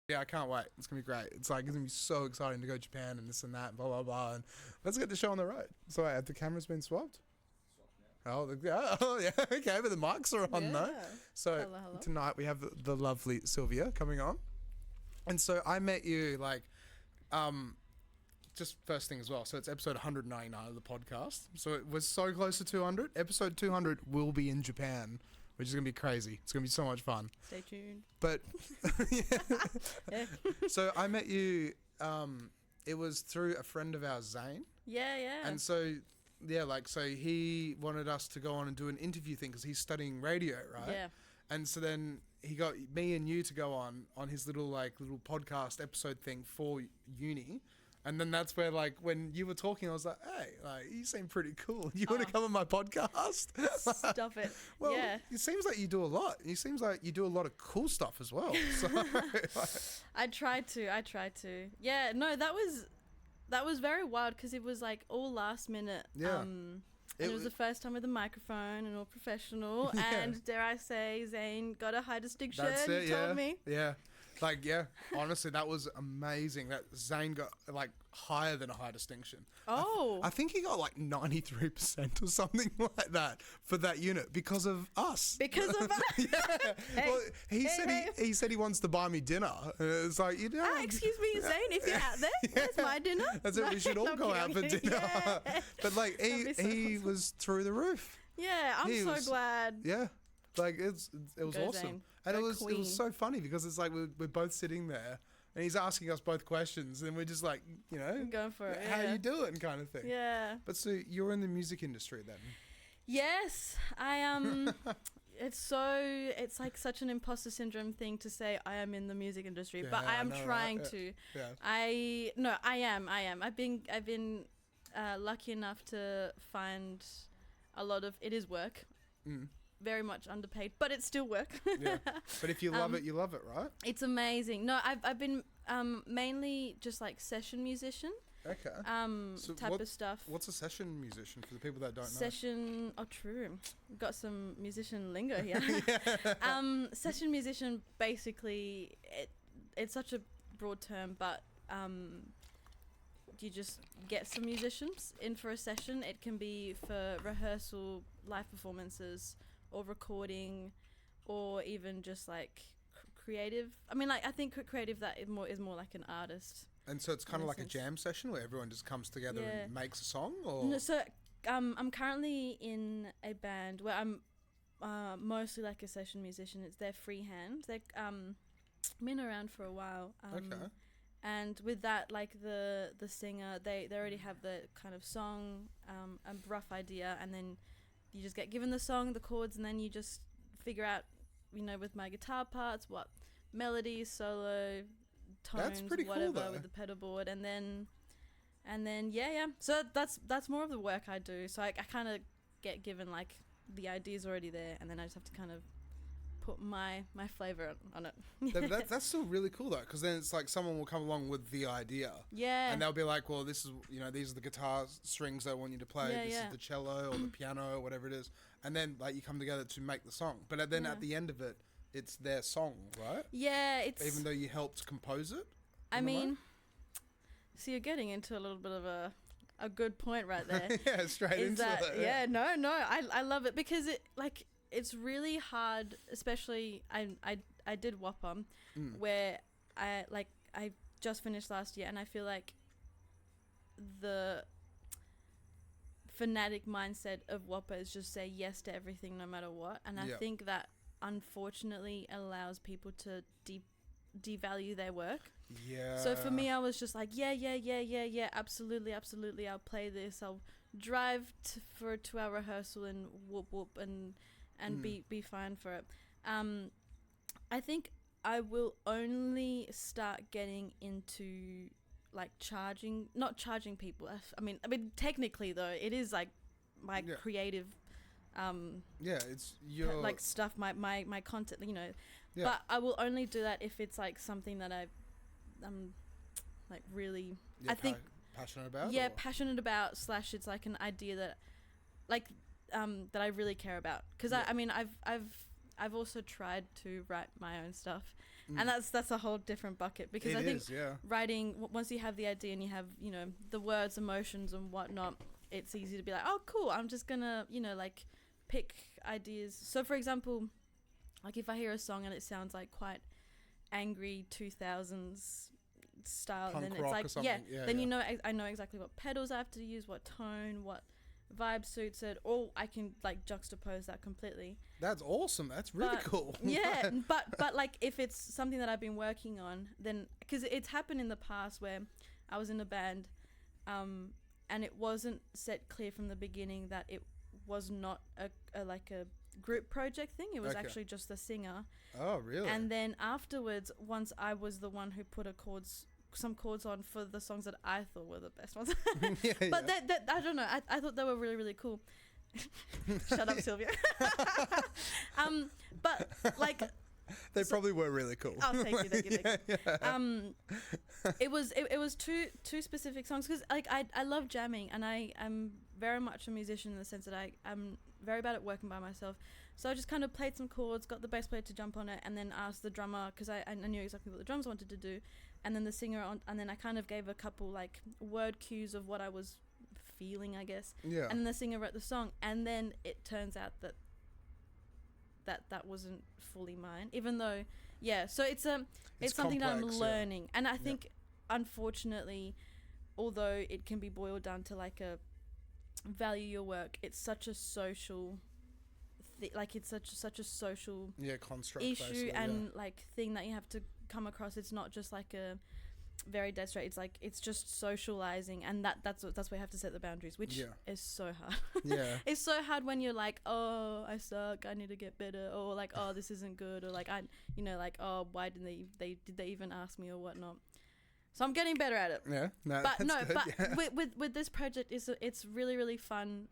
Yeah, I can't wait. It's going to be great. It's going to be so exciting to go to Japan and this and that and blah, blah, blah. And let's get the show on the road. So have the cameras been swapped? Oh, yeah. Okay, but the mics are on though. So hello. Tonight we have the lovely Silvia coming on. And so I met you just first thing as well. So it's episode 199 of the podcast. So it was so close to 200. Episode 200 will be in Japan, which is going to be crazy. It's going to be so much fun. Stay tuned. But so I met you, it was through a friend of ours, Zane. Yeah. And so, so he wanted us to go on and do an interview thing because he's studying radio, right? Yeah. And so then he got me and you to go on his little podcast episode thing for uni. And then that's where, when you were talking, I was like, hey, you seem pretty cool. You want to come on my podcast? Stop it. Well, yeah. It seems like you do a lot. It seems like you do a lot of cool stuff as well. So, I tried to. Yeah, no, that was very wild because it was, all last minute. Yeah. And it was the first time with a microphone and all professional. Yeah. And dare I say, Zane got a high distinction. That's it, told me. Yeah. Honestly, that was amazing that Zane got higher than a high distinction. Oh. I think he got 93% or something like that for that unit because of us. Because of us? Yeah. Hey. Well, he said he wants to buy me dinner. It's excuse me, Zane, if you're out there, where's my dinner? That's it, we should all go out for dinner. Yeah. But he was through the roof. Yeah, I'm so glad. Yeah. It was awesome. Zane. And it was so funny because it's we're both sitting there and he's asking us both questions and we're just going for it. How you doing kind of thing. Yeah. But so you're in the music industry then? Yes, I am. It's such an imposter syndrome thing to say I am in the music industry, but I am trying to. Yeah. I am. I've been lucky enough to find a lot of it is work. Mm. Very much underpaid, but it's still work. Yeah. But if you love it, you love it, right? It's amazing. No, I've been mainly just session musician. Okay. Type of stuff. What's a session musician for the people that don't know? Session. Oh, true. We've got some musician lingo here. Session musician. Basically, it's such a broad term, but you just get some musicians in for a session. It can be for rehearsal, live performances, or recording, or even just creative. I mean, I think creative is more like an artist. And so it's kind of like a jam session where everyone just comes together and makes a song, or no, so I'm currently in a band where I'm mostly like a session musician. They're freehand. They've been around for a while. Okay. And with that, the singer, they already have the kind of song, a rough idea, and then you just get given the song, the chords, and then you just figure out, with my guitar parts, what melodies, solo, tones, whatever, with the pedal board, and then yeah. So that's more of the work I do. So I kind of get given the ideas already there, and then I just have to kind of put my flavor on it. That's still really cool though, because then it's someone will come along with the idea, and they'll be like, well, this is these are the guitar strings I want you to play, this is the cello or the piano or whatever it is, and then you come together to make the song, but then at the end of it, it's their song, right? Yeah, it's even though you helped compose it. I mean, so you're getting into a little bit of a good point right there. Yeah, straight into it. Yeah, no, I love it because it it's really hard, especially I did WAAPA, where I just finished last year, and I feel like the fanatic mindset of WAAPA is just say yes to everything no matter what, and I think that unfortunately allows people to devalue their work. Yeah. So for me, I was just yeah, absolutely, I'll play this, I'll drive for a 2-hour rehearsal and whoop and be fine for it. I think I will only start getting into not charging people. I mean technically though, it is my creative it's your stuff, my content, but I will only do that if it's something that I'm really I think passionate about. Yeah, passionate about / it's an idea that that I really care about, because I mean I've also tried to write my own stuff, And that's a whole different bucket, because It I think is, yeah. writing, once you have the idea and you have, you know, the words, emotions and whatnot, it's easy to be like, oh cool, I'm just gonna, you know, like pick ideas. So for example, like if I hear a song and it sounds like quite angry 2000s style, Punk then it's rock like, or something. then you know, I know exactly what pedals I have to use, what tone, what vibe suits it, or I can like juxtapose that completely. That's awesome. That's really cool. Yeah, but like if it's something that I've been working on, then, because it's happened in the past where I was in a band, and it wasn't set clear from the beginning that it was not a like a group project thing. It was actually just the singer. Oh, really? And then afterwards, once I was the one who put some chords on for the songs that I thought were the best ones. But that I don't know. I thought they were really, really cool. Shut up, Silvia. But like, they probably were really cool. Oh, thank you. It was two specific songs, because like I love jamming, and I am very much a musician in the sense that I'm very bad at working by myself. So I just kind of played some chords, got the bass player to jump on it, and then asked the drummer, because I knew exactly what the drums wanted to do, and then the singer on, and then I kind of gave a couple like word cues of what I was feeling, I guess. Yeah. And then the singer wrote the song, and then it turns out that wasn't fully mine, even though so it's something that I'm learning. And I think unfortunately, although it can be boiled down to like a value your work, it's such a social like it's such a social construct issue, and like thing that you have to come across. It's not just like a very dead straight, it's like it's just socializing, and that's where you have to set the boundaries, which is so hard. It's so hard when you're like, oh, I suck, I need to get better, or like, oh, this isn't good, or like, I, you know, like, oh, why did they even ask me or whatnot. So I'm getting better at it. With this project, it's really, really fun.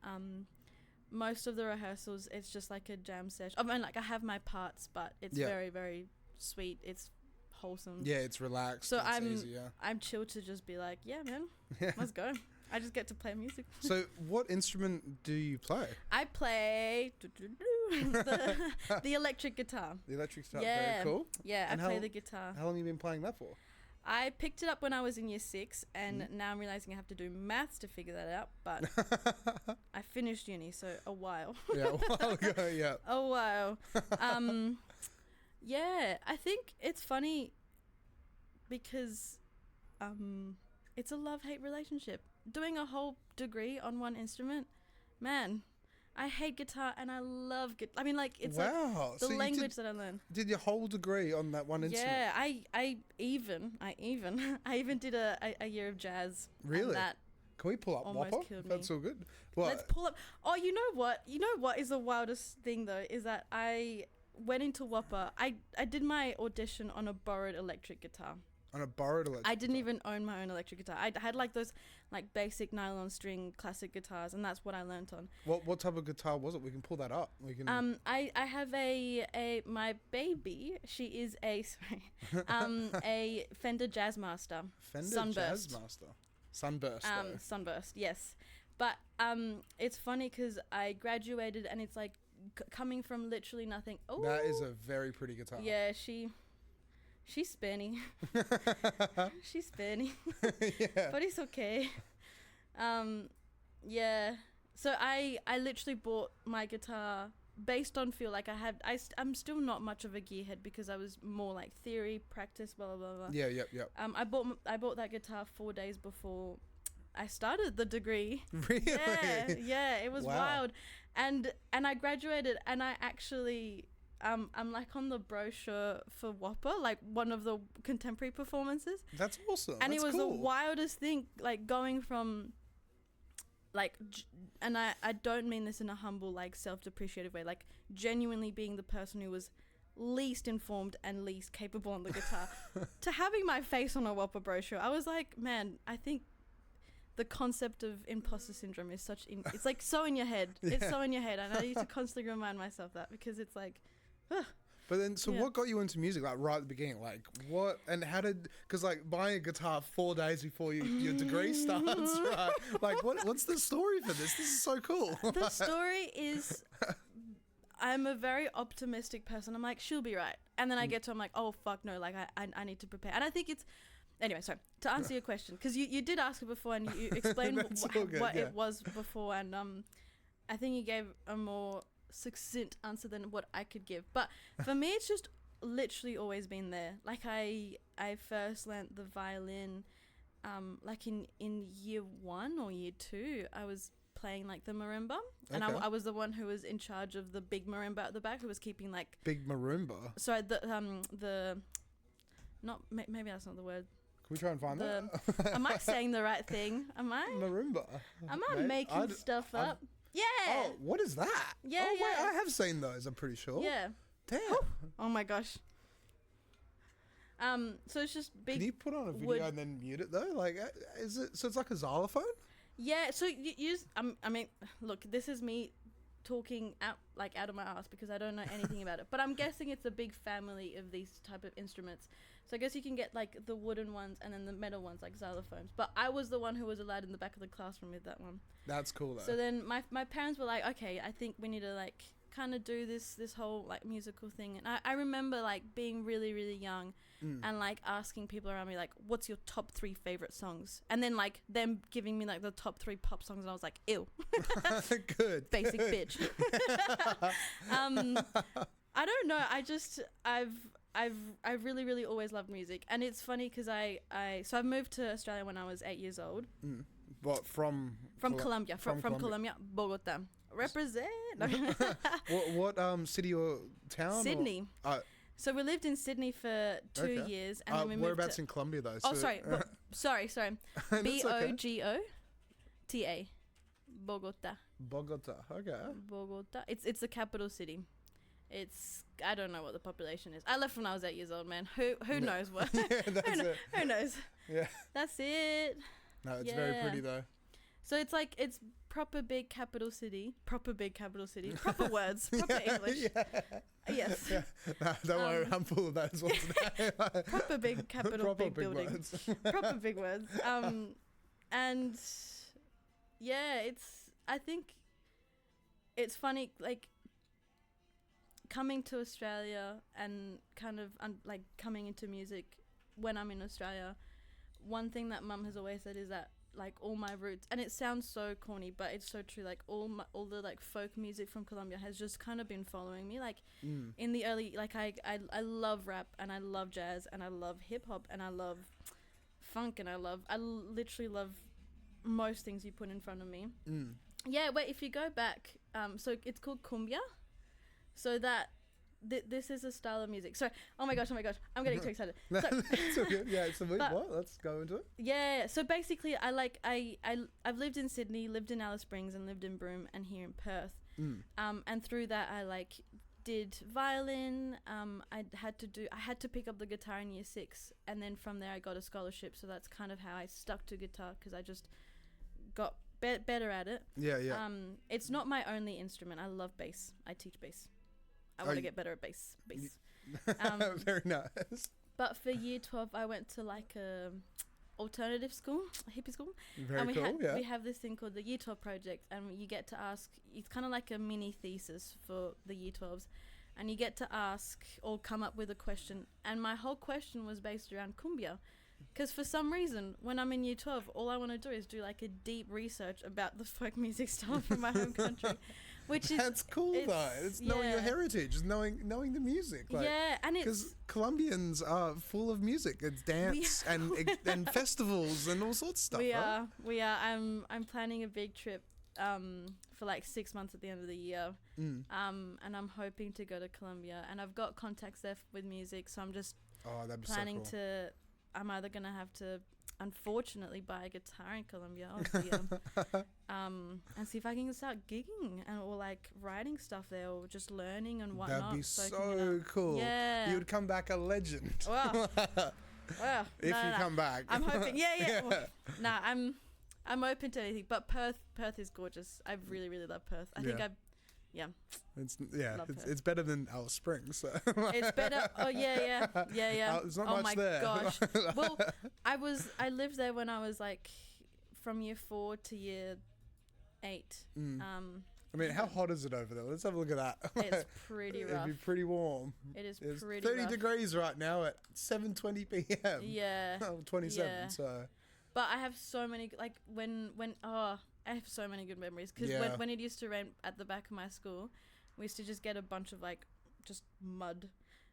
Most of the rehearsals, it's just like a jam session. I mean, like, I have my parts, but it's very, very sweet. It's wholesome. Yeah, it's relaxed. So it's easy, I'm chill to just be like, yeah, man, let's go. I just get to play music. So what instrument do you play? I play the electric guitar. The electric guitar, very cool. Yeah, I play the guitar. How long have you been playing that for? I picked it up when I was in year 6, and now I'm realizing I have to do maths to figure that out, but I finished uni, so a while. Yeah, a while ago, yeah. A while. Yeah, I think it's funny because it's a love-hate relationship. Doing a whole degree on one instrument, man, I hate guitar and I love guitar. I mean, like, it's like the language that I learned. Did your whole degree on that one instrument? Yeah, I even did a year of jazz. Really? That can we pull up WAAPA? That's all good. What? Let's pull up. Oh, you know what? You know what is the wildest thing though is that I went into WAAPA. I did my audition on a borrowed electric guitar. On a borrowed electric I didn't even own my own electric guitar. I had like those like basic nylon string classic guitars, and that's what I learnt on. What type of guitar was it? We can pull that up. We can. I have my baby. She is a Fender Jazzmaster. Sunburst. Jazzmaster. Sunburst. Sunburst. Yes, but it's funny because I graduated, and it's like coming from literally nothing. Oh, that is a very pretty guitar. Yeah, She's spinny. She's spinny. Yeah. But it's okay. Yeah. So I literally bought my guitar based on feel. Like I'm still not much of a gearhead because I was more like theory, practice, blah, blah, blah, blah. Yeah. I bought that guitar 4 days before I started the degree. Really? Yeah. It was wild. And I graduated, and I actually... I'm like on the brochure for WAAPA, like one of the contemporary performances. That's awesome. And That's it was cool. the wildest thing, like going from like, and I don't mean this in a humble, like self-depreciative way, like genuinely being the person who was least informed and least capable on the guitar to having my face on a WAAPA brochure. I was like, man, I think the concept of imposter syndrome is it's like so in your head. Yeah. It's so in your head. And I need to constantly remind myself that, because it's like, but then, so what got you into music, like right at the beginning? Like what, and how did, because like buying a guitar 4 days before your degree starts, right? Like what's the story for this? This is so cool. The story is, I'm a very optimistic person. I'm like, she'll be right. And then I get to, I'm like, oh, fuck no. Like, I need to prepare. And I think it's, anyway, sorry. To answer your question, because you did ask it before and you explained what it was before. And I think you gave a more succinct answer than what I could give. But for me, it's just literally always been there. Like, I first learnt the violin, like in year 1 or year 2. I was playing like the marimba, and I was the one who was in charge of the big marimba at the back, who was keeping like big marimba. Sorry, the not maybe that's not the word. Can we try and find that? Am I saying the right thing? Am I marimba? Am I making stuff up? Yeah. Oh, what is that? Yeah, oh, yeah. Wait, I have seen those. I'm pretty sure. Yeah. Damn. Oh my gosh. So it's just big. Can you put on a video and then mute it though? Like, is it so? It's like a xylophone. Yeah, so you use, I mean, look, this is me talking out of my ass because I don't know anything about it. But I'm guessing it's a big family of these type of instruments. So I guess you can get like the wooden ones and then the metal ones like xylophones. But I was the one who was allowed in the back of the classroom with that one. That's cool though. So then my parents were like, okay, I think we need to like kind of do this whole like musical thing. And I remember like being really, really young and like asking people around me like, what's your top 3 favorite songs? And then like them giving me like the top 3 pop songs, and I was like, ew. Good. Basic bitch. I don't know. I've really, really always loved music. And it's funny because so I moved to Australia when I was 8 years old. What, from Colombia. From Colombia, Bogota. Represent. what city or town? Sydney. So we lived in Sydney for 2 years, and then we moved whereabouts to in Colombia though? Oh, sorry. Sorry. Bogota. Bogota. Bogota. Okay. Bogota. It's the capital city. It's, I don't know what the population is. I left when I was 8 years old, man. Who knows what? Who knows? Yeah. That's it. No, it's very pretty though. So it's like, it's proper big capital city. Proper big capital city. Proper words. Proper English. Yes. Yeah. No, don't worry, I'm full of that as well today. Proper big capital, big building. Proper big words. And yeah, I think it's funny, like, coming to Australia and kind of like coming into music when I'm in Australia. One thing that Mum has always said is that like all my roots, and it sounds so corny, but it's so true, like all the like folk music from Colombia has just kind of been following me, like in the early, like I love rap, and I love jazz, and I love hip hop, and I love funk, and I literally love most things you put in front of me. Yeah, wait, if you go back, so it's called cumbia, so that this is a style of music. Sorry. Oh my gosh. I'm getting too excited. So, it's okay. Yeah. So what? Let's go into it. Yeah. So basically, I've lived in Sydney, lived in Alice Springs, and lived in Broome, and here in Perth. And through that, I like did violin. I had to pick up the guitar in year 6, and then from there I got a scholarship. So that's kind of how I stuck to guitar, because I just got better at it. Yeah. It's not my only instrument. I love bass. I teach bass. I want to get better at bass. Very nice. But for year 12, I went to like a alternative school, a hippie school. Very cool, yeah. We have this thing called the Year 12 project, and you get to ask, it's kind of like a mini thesis for the Year 12s, and you get to ask or come up with a question. And my whole question was based around cumbia, because for some reason, when I'm in year 12, all I want to do is do like a deep research about the folk music style from my home country. That's cool though. It's knowing your heritage, it's knowing the music. Like, yeah, and it's because Colombians are full of music. It's dance and festivals and all sorts of stuff. We are. I'm planning a big trip for like 6 months at the end of the year. And I'm hoping to go to Colombia, and I've got contacts there with music, so I'm just planning to. I'm either gonna have to, unfortunately, buy a guitar in Colombia, and see if I can start gigging or like writing stuff there, or just learning and whatnot. That'd be so cool. Yeah, you would come back a legend. Well, if you come back, I'm hoping. Yeah. Well, I'm open to anything, but Perth is gorgeous. I really, really love Perth. I think it's better than Alice Springs. So. It's better. Oh yeah. There's not much there. Oh my gosh. Well, I lived there when I was like from year 4 to year 8. I mean, how hot is it over there? Let's have a look at that. It's pretty rough. It'd be pretty warm. It's pretty 30 rough. degrees right now at 7:20 p.m. Yeah. 27. Yeah. So. But I have so many, like, I have so many good memories. Because when it used to rain at the back of my school, we used to just get a bunch of, like, just mud.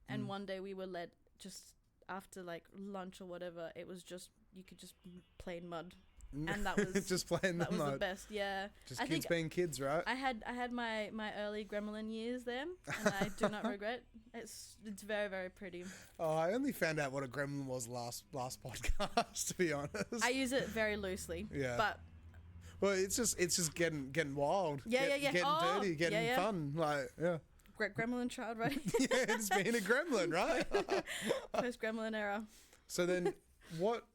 And one day we were led, just after, like, lunch or whatever, it was just, you could just play in mud. And that was just playing the that was mud. the best, yeah. Just kids being kids, right? I had my early gremlin years then, and I do not regret. It's very, very pretty. Oh, I only found out what a gremlin was last podcast, to be honest. I use it very loosely. Yeah. But well, it's just getting wild. Yeah. Getting dirty, getting fun. Like, yeah. Gremlin child, right? Yeah, it's being a gremlin, right? Post gremlin era. So then,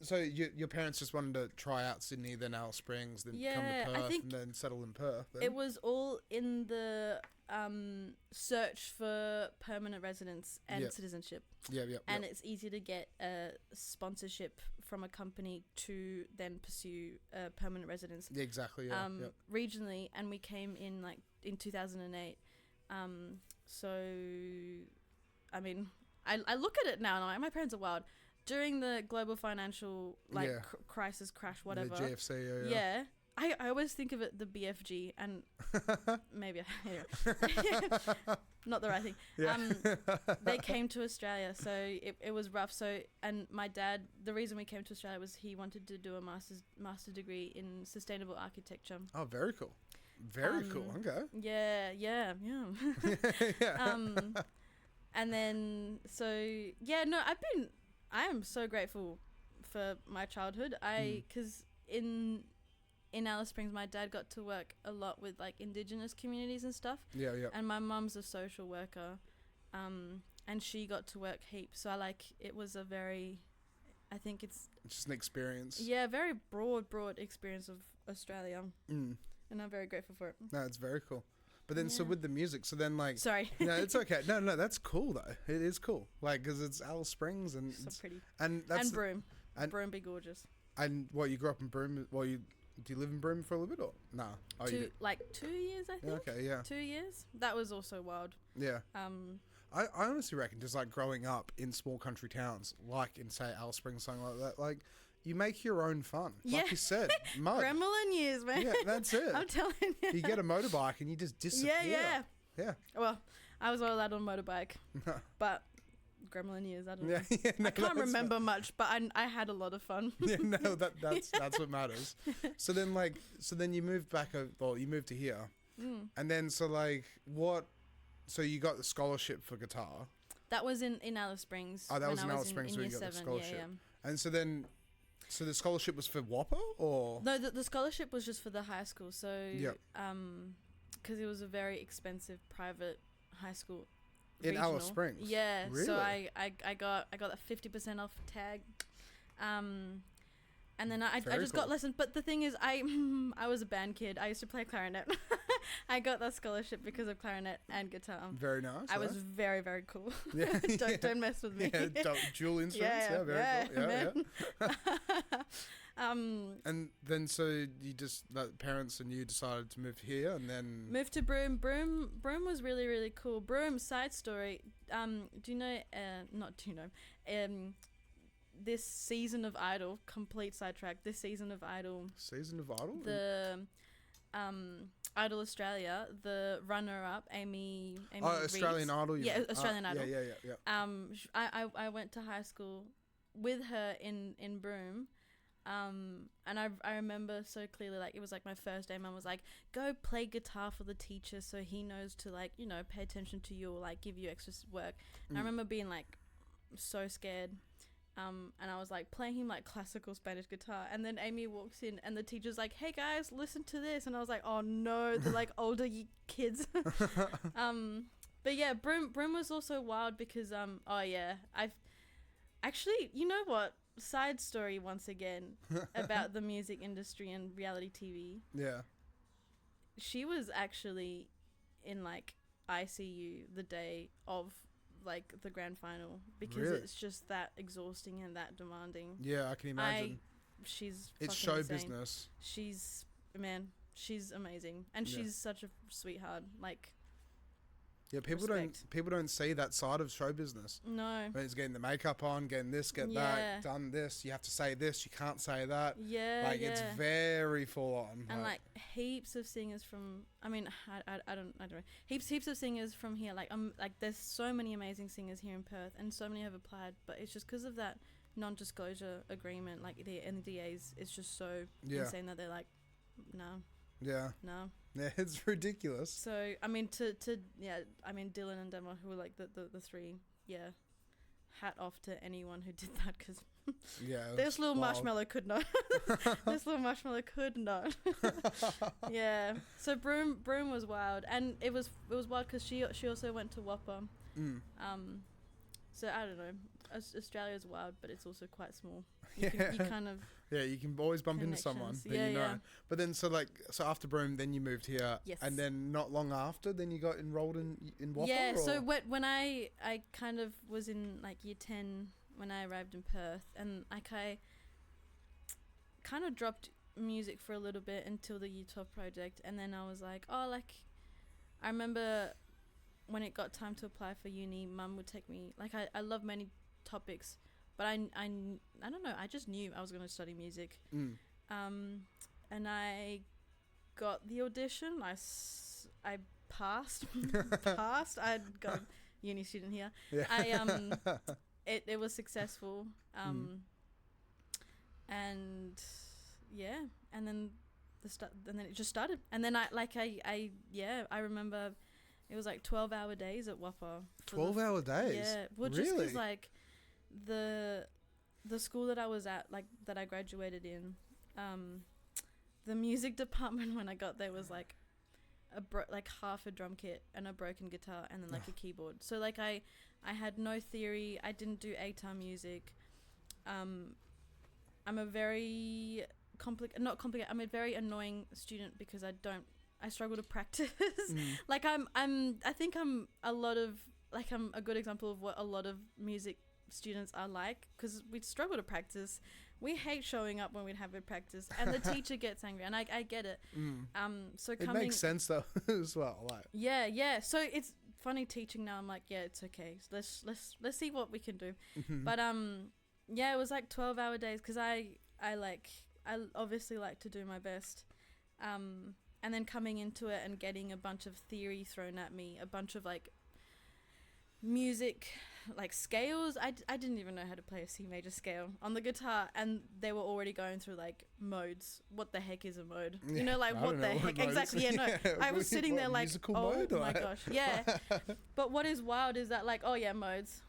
so your parents just wanted to try out Sydney, then Alice Springs, then come to Perth, and then settle in Perth. Then? It was all in the search for permanent residence and citizenship. Yeah. And it's easy to get a sponsorship from a company to then pursue permanent residence. Yeah, exactly. Yeah. Regionally, and we came in 2008. So, I mean, I look at it now and I'm like, my parents are wild. During the global financial crisis crash, whatever. The GFC, yeah. I always think of it the BFG, and maybe not the right thing. Yeah. They came to Australia, so it was rough. So, and my dad, the reason we came to Australia was he wanted to do a master degree in sustainable architecture. Oh, very cool. Very cool. Okay. Yeah. Yeah. And then I am so grateful for my childhood. Because in Alice Springs, my dad got to work a lot with like Indigenous communities and stuff. Yeah. And my mum's a social worker, and she got to work heaps. So it was I think it's just an experience. Yeah, very broad experience of Australia. And I'm very grateful for it. No, it's very cool. But then, so with the music, so then like... Sorry. No, it's okay. No, that's cool though. It is cool. Like, because it's Alice Springs and... So pretty. And Broome. And Broome be gorgeous. And you grew up in Broome? Do you live in Broome for a little bit or... Nah. Oh, 2 years, I think. Yeah, okay, yeah. 2 years. That was also wild. Yeah. I honestly reckon just like growing up in small country towns, like in say Alice Springs, something like that, like... You make your own fun. Like you said, mud. Gremlin years, man. Yeah, that's it. I'm telling you. You get a motorbike and you just disappear. Yeah. Well, I was all allowed on motorbike. But gremlin years, I don't know. I can't remember much, but I had a lot of fun. Yeah, no, that's what matters. So then you moved back, you moved to here. And then so you got the scholarship for guitar. That was in Alice Springs. Oh, that was in Alice Springs where you got the scholarship. Yeah. And so then... So the scholarship was for WAAPA or? No, the scholarship was just for the high school. So, because it was a very expensive private high school. In Alice Springs? Yeah. Really? So I got that 50% off tag. And then I just got lessons. But the thing is, I was a band kid. I used to play clarinet. I got that scholarship because of clarinet and guitar. Very nice. I was very, very cool. Yeah, don't mess with me. Yeah, dual instruments. Yeah, very cool. Yeah. And then so you just parents and you decided to move here and then moved to Broome. Broome was really, really cool. Broome, side story. Do you know? Not do you know? This season of Idol, complete sidetrack. This season of Idol. Season of Idol. The Idol Australia, the runner-up, Amy. Australian Reeves. Idol. Yeah, Australian Idol. Yeah. I went to high school with her in Broome, and I remember so clearly, like it was like my first day. Mum was like, "Go play guitar for the teacher, so he knows to pay attention to you or like give you extra work." And I remember being like so scared. And I was like playing him like classical Spanish guitar, and then Amy walks in and the teacher's like, "Hey guys, listen to this," and I was like, "Oh no, they're like older kids." But yeah, Broome was also wild because I've actually, you know what, side story once again about the music industry and reality TV. Yeah, she was actually in like ICU the day of like the grand final because it's just that exhausting and that demanding. Yeah, I can imagine. She's it's show insane. Business. She's man. she's amazing, and she's such a sweetheart. Like, yeah, people don't see that side of show business. No, when it's getting the makeup on, getting this, that, done this. You have to say this. You can't say that. Yeah, like it's very full on. And like heaps of singers from. I mean, I don't know. Heaps of singers from here. Like there's so many amazing singers here in Perth, and so many have applied, but it's just because of that non-disclosure agreement, like the NDAs, it's just so insane that they're like, no. Yeah. No. Yeah, it's ridiculous. So I mean, Dylan and Demo, who were like the three, hat off to anyone who did that, because this little marshmallow could not. This little marshmallow could not. Yeah. So Broom was wild, and it was wild because she also went to WAAPA. So I don't know. Australia's wild, but it's also quite small. You kind of you can always bump into someone that you know. But then so after Broome, then you moved here, and then not long after, then you got enrolled in WAAPA. Yeah. So when I kind of was in like year 10 when I arrived in Perth, and like I kind of dropped music for a little bit until the year 12 project, and then I was like, I remember when it got time to apply for uni, Mum would take me, like I love many topics, but I don't know, I just knew I was going to study music. And I got the audition. I passed. I'd got a uni student here. It was successful. And and then and then it just started, and then I remember it was like 12-hour days at WAAPA. 12-hour days? Yeah. Well, really? just because like the school that I was at, like that I graduated in, the music department when I got there was like like half a drum kit and a broken guitar and then like a keyboard. So like I had no theory. I didn't do ATAR music. I'm a very I'm a very annoying student because I struggle to practice. Like I think I'm a good example of what a lot of music students are like, because we struggle to practice. We hate showing up when we have a practice, and the teacher gets angry, and I get it. So it makes sense though as well. Like so it's funny teaching now. I'm like, it's okay. So let's see what we can do. But it was like 12-hour days because I obviously like to do my best. And then coming into it and getting a bunch of theory thrown at me, a bunch of like music, like scales. I didn't even know how to play a C major scale on the guitar, and they were already going through like modes. What the heck is a mode? You know, like what the heck? Exactly. Yeah, no. I was sitting there like, oh my gosh. Yeah. But what is wild is that like, modes.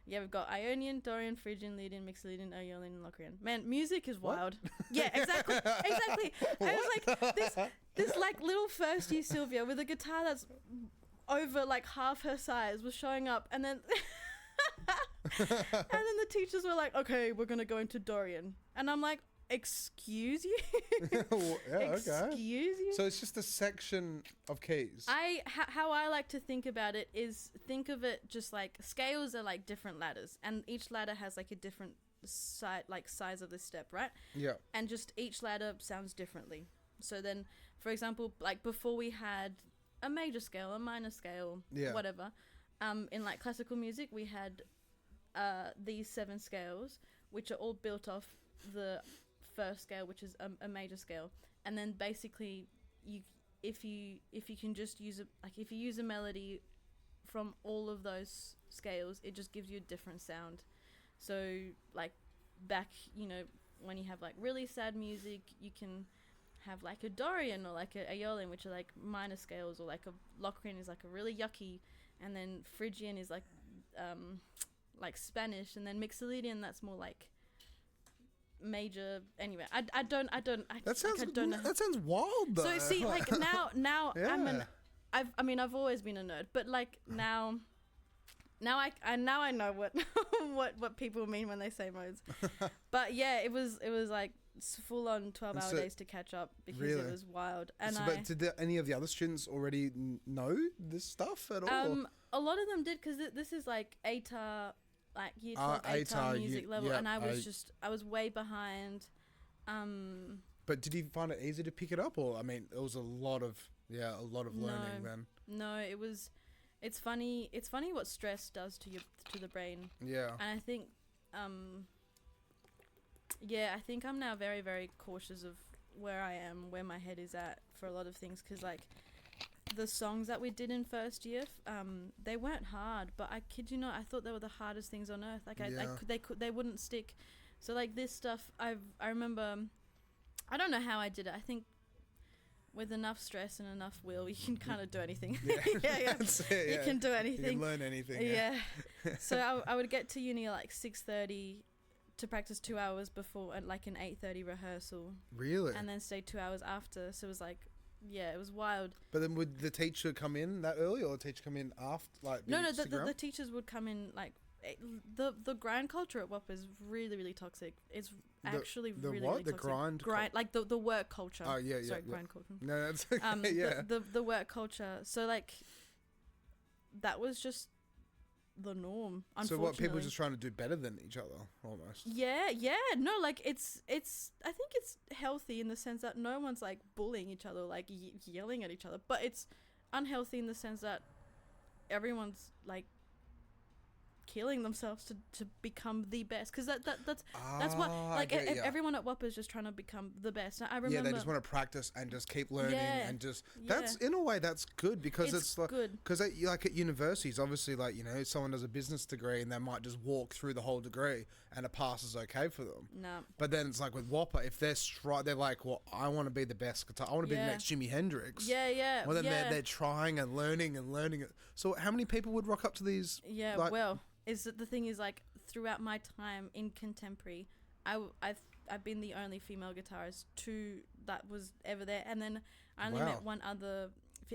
Yeah, we've got Ionian, Dorian, Phrygian, Lydian, Mixolydian, Aeolian, and Locrian. Man, music is wild. Yeah, exactly. I was like, this like little first year Silvia with a guitar that's over like half her size was showing up, and then and then the teachers were like, okay, we're gonna go into Dorian, and I'm like, excuse you? Excuse you? So it's just a section of keys. How I like to think about it is, think of it just like scales are like different ladders, and each ladder has like a different size of the step, right? Yeah. And just each ladder sounds differently. So then, for example, like before we had a major scale, a minor scale, whatever. In like classical music, we had these 7 scales, which are all built off the first scale, which is a major scale, and then basically if you can just use if you use a melody from all of those scales, it just gives you a different sound. So like back, when you have like really sad music, you can have like a Dorian or like a Aeolian, which are like minor scales, or like a Locrian is like a really yucky, and then Phrygian is like Spanish, and then Mixolydian, that's more like major. Anyway, that sounds wild though. So see, like now I've always been a nerd, but like now I know what people mean when they say modes. But yeah, it was like full on 12-hour days to catch up, because it was wild. And but did any of the other students already know this stuff at all? A lot of them did, because this is like ATAR, like year 12 ATAR music level, and I was way behind. But did you find it easy to pick it up, or I mean, it was a lot of learning then. No, it was. It's funny. It's funny what stress does to the brain. Yeah. And I think, I think I'm now very, very cautious of where I am, where my head is at for a lot of things, because like the songs that we did in first year, they weren't hard, but I kid you not, I thought they were the hardest things on earth. Like they wouldn't stick. So like this stuff, I remember, I don't know how I did it. I think with enough stress and enough will, you can kind of do anything. Yeah. You can do anything. You can learn anything. Yeah. So I would get to uni at like 6:30 to practice 2 hours before, at like an 8:30 rehearsal. Really? And then stay 2 hours after. So it was like, it was wild. But then would the teacher come in that early, or the teacher come in after? Like No, the teachers would come in like. The grind culture at WAAPA is really, really toxic. It's actually really, really toxic. The grind, like the work culture. Oh yeah. Sorry, grind culture. No, that's okay. Yeah. The work culture. So like, that was just the norm. Unfortunately. So what, people just trying to do better than each other, almost. Yeah. No, like it's. I think it's healthy in the sense that no one's like bullying each other, like yelling at each other. But it's unhealthy in the sense that everyone's like killing themselves to become the best, because that's what like everyone at WAAPA is just trying to become the best. I remember, they just want to practice and just keep learning and just that's in a way that's good, because it's like, good because like at universities, obviously, like, you know, someone does a business degree and they might just walk through the whole degree and a pass is okay for them. No, but then it's like with WAAPA, if they're like, well, I want to be the best guitar, I want to be the next Jimi Hendrix. Well, then they're trying and learning it. So how many people would rock up to these? Is that the thing is, like, throughout my time in contemporary, I've been the only female guitarist that was ever there, and then I only met one other.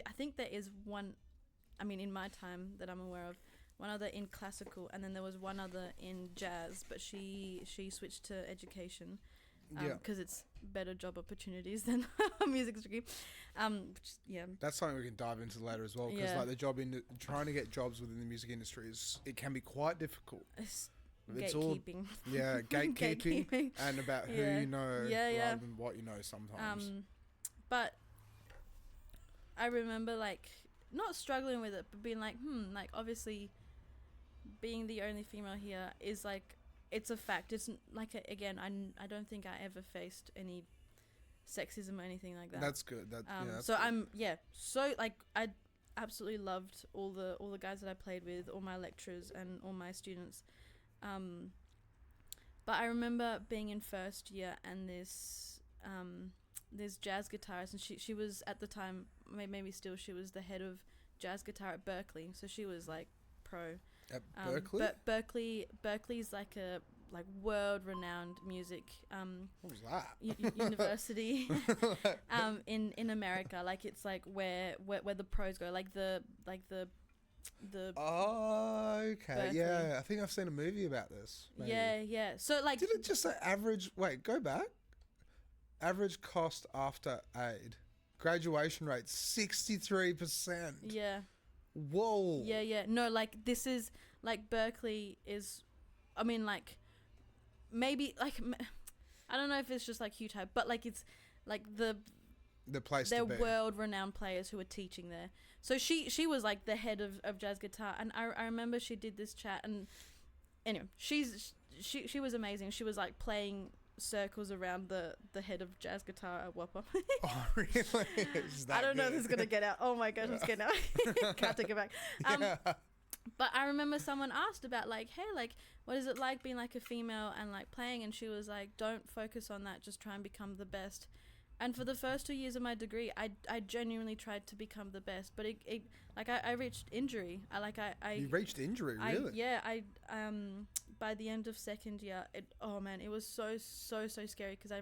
I think there is one. I mean, in my time that I'm aware of, one other in classical, and then there was one other in jazz, but she switched to education, because it's better job opportunities than a music degree. That's something we can dive into later as well, because like the trying to get jobs within the music industry it can be quite difficult. It's gatekeeping. Gatekeeping and about who you know rather than what you know sometimes. But I remember like not struggling with it, but being like, like obviously being the only female here is like, it's a fact. It's like, again, I don't think I ever faced any sexism or anything like that. That's good. So good. So like I absolutely loved all the guys that I played with, all my lecturers and all my students. But I remember being in first year and this jazz guitarist, and she was at the time, maybe still, she was the head of jazz guitar at Berkeley. So she was like pro. At Berkeley? Berkeley's like a world-renowned music what was that? University in America. Like it's like where the pros go. Like the Oh, okay. Berkeley. Yeah, I think I've seen a movie about this. Maybe. Yeah. So like, did it just say average? Wait, go back. Average cost after aid, graduation rate 63%. Yeah. Whoa. Yeah. No, like this is like Berkeley is, I mean, like maybe like I don't know if it's just like huge hype, but like it's like the place they're to be. World-renowned players who are teaching there. So she was like the head of jazz guitar, and I remember she did this chat, and anyway, she was amazing. She was like playing circles around the head of jazz guitar at WAAPA. Oh, really? I don't know if this is gonna get out. Oh my gosh, it's getting out. Can't take it back. But I remember someone asked about like, hey, like, what is it like being like a female and like playing? And she was like, don't focus on that. Just try and become the best. And for the first 2 years of my degree, I genuinely tried to become the best, but it like I reached injury. You reached injury, really? By the end of second year, it was so scary, because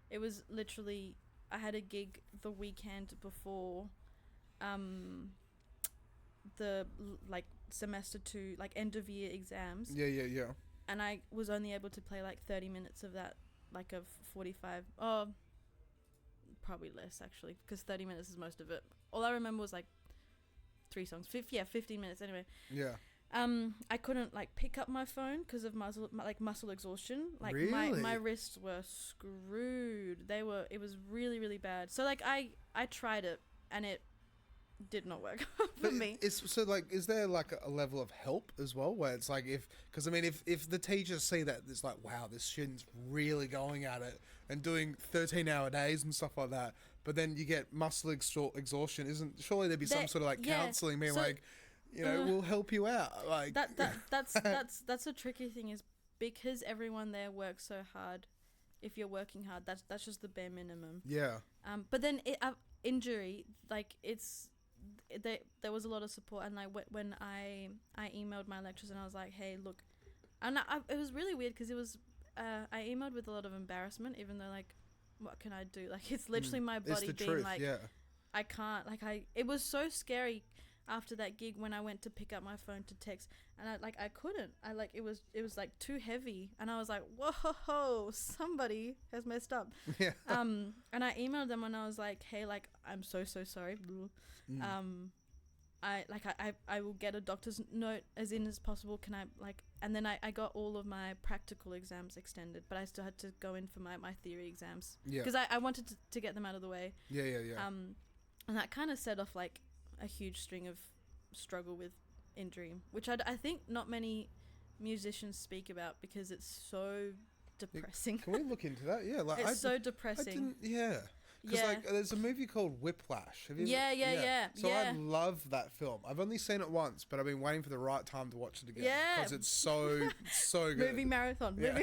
it was literally, I had a gig the weekend before, the like semester 2, like end of year exams. Yeah. And I was only able to play like 30 minutes of that, like of 45. Oh. Probably less actually, because 30 minutes is most of it. All I remember was like 3 songs. 15 minutes anyway. Yeah. I couldn't like pick up my phone because of muscle exhaustion. Like Really? my wrists were screwed. It was really, really bad. So like I tried it and it did not work for me. It's so like, is there like a level of help as well, where it's like, because I mean, if the teachers see that, it's like, wow, this student's really going at it and doing 13-hour days and stuff like that, but then you get muscle exhaustion, surely there'd be some sort of like counselling being like, you know, we'll help you out, like that's a tricky thing, is because everyone there works so hard. If you're working hard, that's just the bare minimum. Yeah. But then injury, like there was a lot of support, and like when I emailed my lecturers and I was like, hey, look, and it was really weird because it was I emailed with a lot of embarrassment, even though like, what can I do? Like, it's literally my body being truth, like, I can't, like, it was so scary after that gig when I went to pick up my phone to text, and I couldn't. It was like too heavy, and I was like, whoa, somebody has messed up. Yeah. And I emailed them and I was like, hey, like, I'm so sorry. I will get a doctor's note as in as possible. Can I, like, and then I got all of my practical exams extended, but I still had to go in for my theory exams. Yeah. Because I wanted to get them out of the way. Yeah. And that kind of set off like a huge string of struggle with injury, which I think not many musicians speak about because it's so depressing. Can we look into that? Yeah, like it's so depressing. Because like there's a movie called Whiplash. Have you So I love that film. I've only seen it once, but I've been waiting for the right time to watch it again. Because it's so good. Movie marathon. Yeah.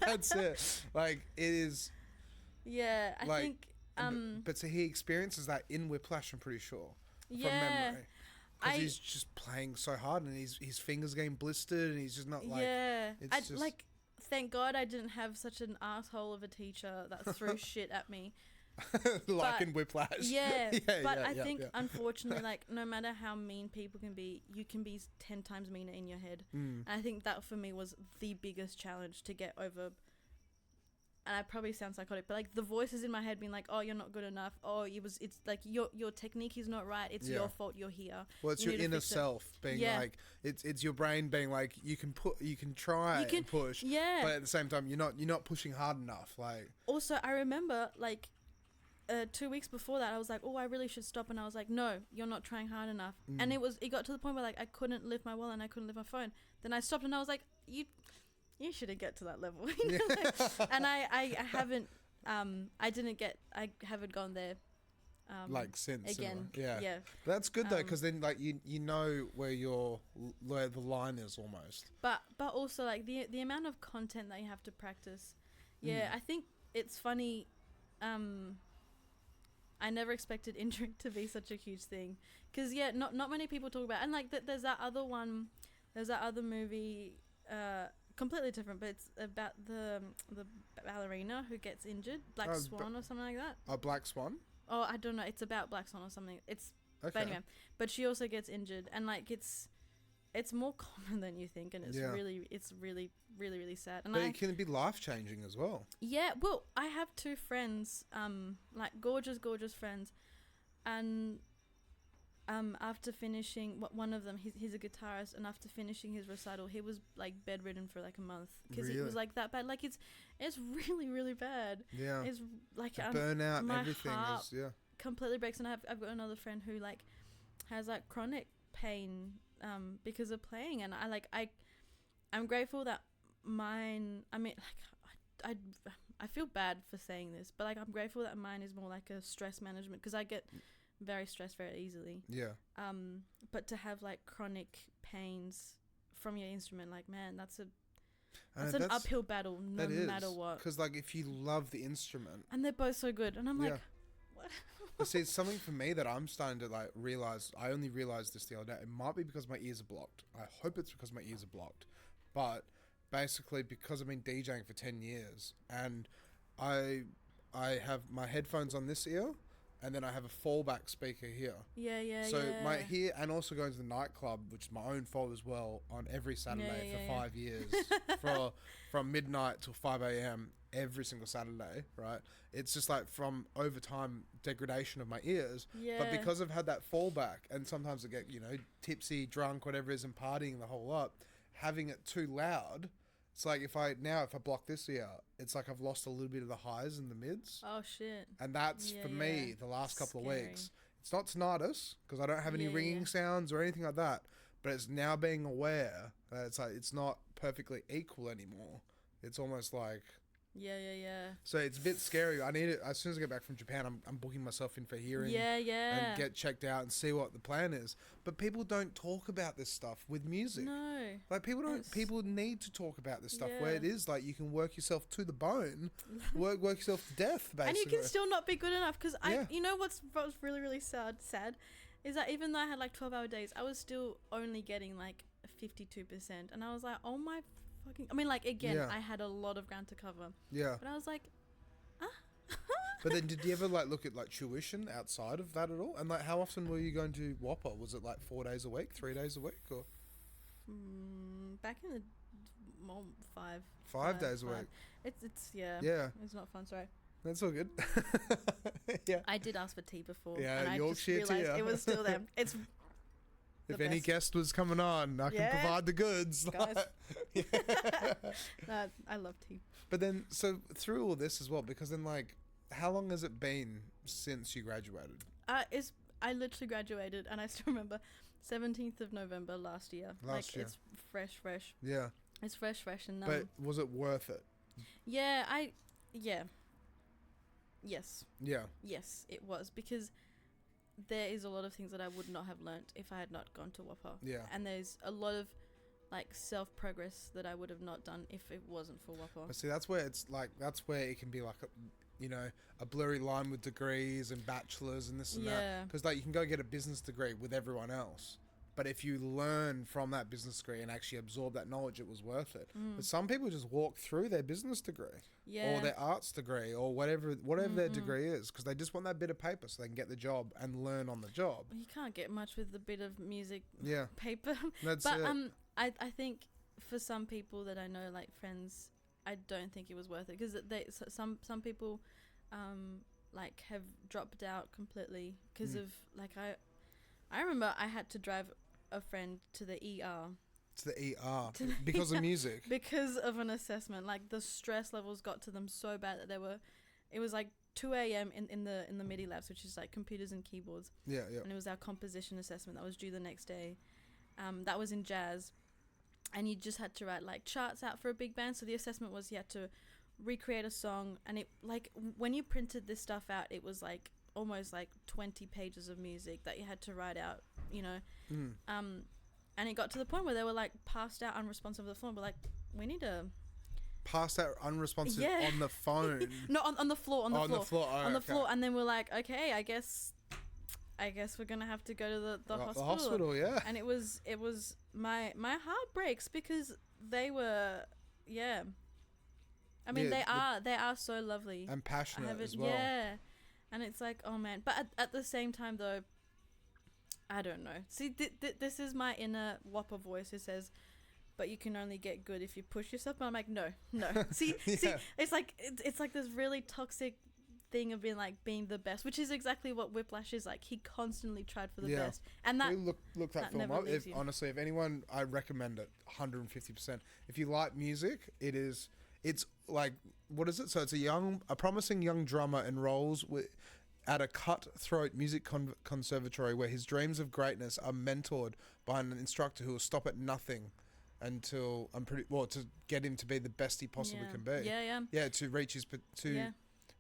That's it. Like, it is. Yeah, I think. But so he experiences that in Whiplash, I'm pretty sure. From memory. Because he's just playing so hard, and his fingers getting blistered, and he's just not like. Yeah. It's just like. Thank God I didn't have such an asshole of a teacher that threw shit at me. In Whiplash. Yeah, I think unfortunately, like, no matter how mean people can be, you can be 10 times meaner in your head. And I think that for me was the biggest challenge to get over. And I probably sound psychotic, but like the voices in my head being like, "Oh, you're not good enough. Oh, it's like your technique is not right. It's your fault. You're here." Well, it's your inner self being like, it's your brain being like, you can try and push, but at the same time, you're not pushing hard enough. Like, also, I remember like 2 weeks before that, I was like, "Oh, I really should stop," and I was like, "No, you're not trying hard enough." And it got to the point where like I couldn't lift my wallet and I couldn't lift my phone. Then I stopped and I was like, You shouldn't get to that level. And I haven't I haven't gone there like since again. Yeah. But that's good though, because then like you know where the line is almost. But also like the amount of content that you have to practice. I think it's funny. I never expected injury to be such a huge thing, because not many people talk about it. And like there's that other movie, completely different, but it's about the ballerina who gets injured, Black Swan or something like that. Oh, Black Swan? Oh, I don't know. It's about Black Swan or something. It's okay. But anyway, but she also gets injured, and like it's more common than you think, and it's really sad. And but it can be life changing as well. Yeah, well, I have 2 friends, like gorgeous friends, and after finishing, one of them, he's a guitarist, and after finishing his recital, he was like bedridden for like a month because it was like that bad. Like it's really, really bad. Yeah, it's like burnout and everything is completely breaks. And I've got another friend who like has like chronic pain because of playing, and I'm grateful that mine. I mean, like I feel bad for saying this, but like I'm grateful that mine is more like a stress management, because I get very stressed very easily. Yeah. But to have like chronic pains from your instrument, like, man, that's an uphill battle no matter what. Because like if you love the instrument, and they're both so good, and I'm like, what? But see, it's something for me that I'm starting to like realize. I only realized this the other day. It might be because my ears are blocked. I hope it's because my ears are blocked. But basically, because I've been DJing for 10 years, and I have my headphones on this ear, and then I have a fallback speaker here. Yeah. So my here, and also going to the nightclub, which is my own fault as well, on every Saturday for 5 years, from midnight till 5 a.m. every single Saturday, right? It's just like from over time degradation of my ears. Yeah. But because I've had that fallback, and sometimes I get, tipsy, drunk, whatever it is, and partying the whole lot, having it too loud, it's like if I block this ear, it's like I've lost a little bit of the highs and the mids. Oh shit. And that's for me the last couple of weeks. It's not tinnitus because I don't have any ringing sounds or anything like that, but it's now being aware that it's like it's not perfectly equal anymore. It's almost like so it's a bit scary. I need it as soon as I get back from Japan. I'm booking myself in for hearing and get checked out and see what the plan is. But people don't talk about this stuff with music. No, like people need to talk about this stuff where it is like you can work yourself to the bone, work yourself to death, basically. And you can still not be good enough because you know what's really really sad is that even though I had like 12-hour days, I was still only getting like 52%, and I was like, oh my fucking, I mean, like, again, I had a lot of ground to cover. Yeah. But I was like, But then did you ever like look at like tuition outside of that at all? And like how often were you going to WAAPA? Was it like 4 days a week, 3 days a week, or? Back in the 5 days a week. It's it's not fun, sorry. That's all good. I did ask for tea before. Yeah, and I just realised it was still there. It's if any guest was coming on, I can provide the goods. Guys. No, I love tea. But then, so through all this as well, because then like, how long has it been since you graduated? I literally graduated, and I still remember 17th of November last year. It's fresh. Yeah. It's fresh, and but was it worth it? Yeah, Yes. Yeah. Yes, it was, because there is a lot of things that I would not have learnt if I had not gone to WAAPA. Yeah. And there's a lot of like self-progress that I would have not done if it wasn't for WAAPA. But see, that's where it can be like a blurry line with degrees and bachelors and this and that. Because like you can go get a business degree with everyone else, but if you learn from that business degree and actually absorb that knowledge, it was worth it. But some people just walk through their business degree or their arts degree or whatever their degree is, because they just want that bit of paper so they can get the job and learn on the job. You can't get much with the bit of music paper. That's but it. I think for some people that I know, like friends, I don't think it was worth it, because some people like have dropped out completely because of like I remember I had to drive a friend to the ER. To the ER because of music. Because of an assessment. Like the stress levels got to them so bad that it was like 2 a.m. in the MIDI labs, which is like computers and keyboards. Yeah. And it was our composition assessment that was due the next day. That was in jazz. And you just had to write like charts out for a big band. So the assessment was you had to recreate a song, and it like when you printed this stuff out, it was like almost like 20 pages of music that you had to write out, and it got to the point where they were like passed out unresponsive on the floor, and we're like, we need to passed out unresponsive on the phone. No, on the floor. On the floor. Oh, on the floor. And then we're like, okay, I guess we're gonna have to go to the hospital. The hospital, yeah. And it was my heart breaks, because they were I mean, they are so lovely and passionate as well. Yeah. And it's like, oh man. But at the same time though, I don't know. See, this is my inner WAAPA voice who says, but you can only get good if you push yourself. But I'm like, no. See, it's like this really toxic thing of being the best, which is exactly what Whiplash is like. He constantly tried for the best, and that look that film up. Honestly, if anyone, I recommend it 150%. If you like music, it's like, what is it? So it's a promising young drummer enrolls at a cutthroat music conservatory where his dreams of greatness are mentored by an instructor who will stop at nothing until to get him to be the best he possibly can be. To reach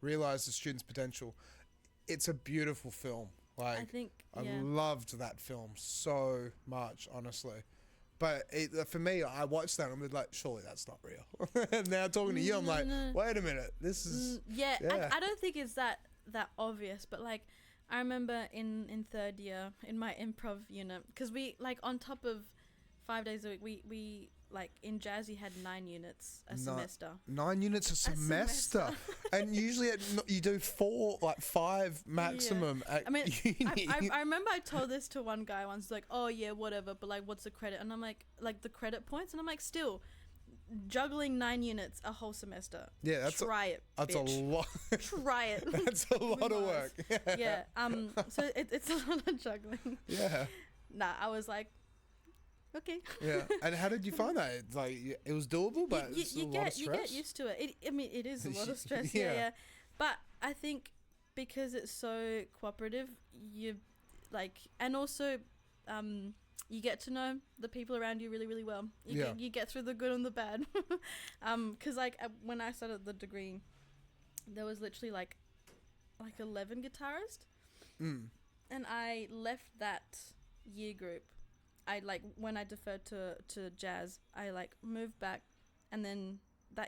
realize the student's potential. It's a beautiful film. Like, I loved that film so much, honestly. But for me, I watched that and I'm like, surely that's not real. And now talking to you, I'm like, wait a minute, this is... I don't think it's that obvious, but like, I remember in third year, in my improv unit, because we, like, on top of 5 days a week. We like in jazz you had 9 units a semester. 9 units a semester. And usually you do 4, like 5 maximum at uni. I remember I told this to one guy once, like, oh yeah, whatever, but like what's the credit? And I'm like the credit points, and I'm like, still juggling 9 units a whole semester. Yeah, that's a lot. Try it. That's a lot of work. Yeah. So it's a lot of juggling. Yeah. Nah, I was like, okay. Yeah. And how did you find that? It's like it was doable, but it's a lot of stress. You get used to it. I mean, it is a lot of stress. Yeah. But I think because it's so cooperative, you like, and also, you get to know the people around you really, really well. You get through the good and the bad. Because like when I started the degree, there was literally like 11 guitarists, and I left that year group. I like when I deferred to jazz, I like moved back, and then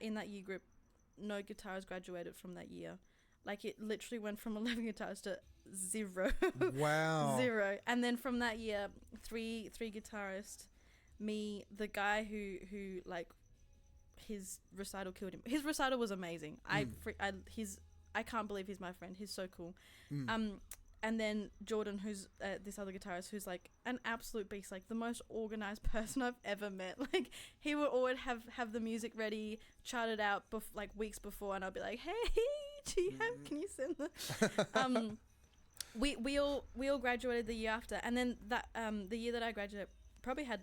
in that year group, no guitarists graduated from that year. Like it literally went from 11 guitarists to 0. Wow. 0. And then from that year, three guitarists, me, the guy who like his recital killed him. His recital was amazing. I can't believe he's my friend. He's so cool. And then Jordan, who's this other guitarist, who's like an absolute beast, like the most organized person I've ever met. Like he would always have the music ready, charted out like weeks before, and I'll be like, hey, can you send the we all graduated the year after, and then that the year that I graduated probably had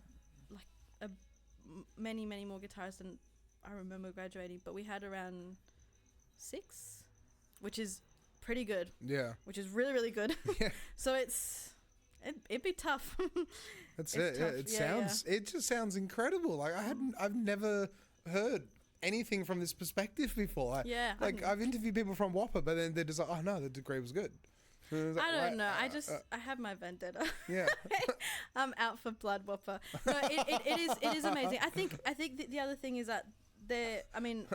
like many more guitarists than I remember graduating, but we had around 6, which is pretty good. Yeah. Which is really, really good. Yeah. So it'd be tough. That's it. Yeah. It just sounds incredible. Like I've never heard anything from this perspective before. I've interviewed people from WAAPA, but then they're just like, oh no, the degree was good. Like, I don't know. I have my vendetta. Yeah. I'm out for blood, WAAPA. No, it is amazing. I think the other thing is that I'm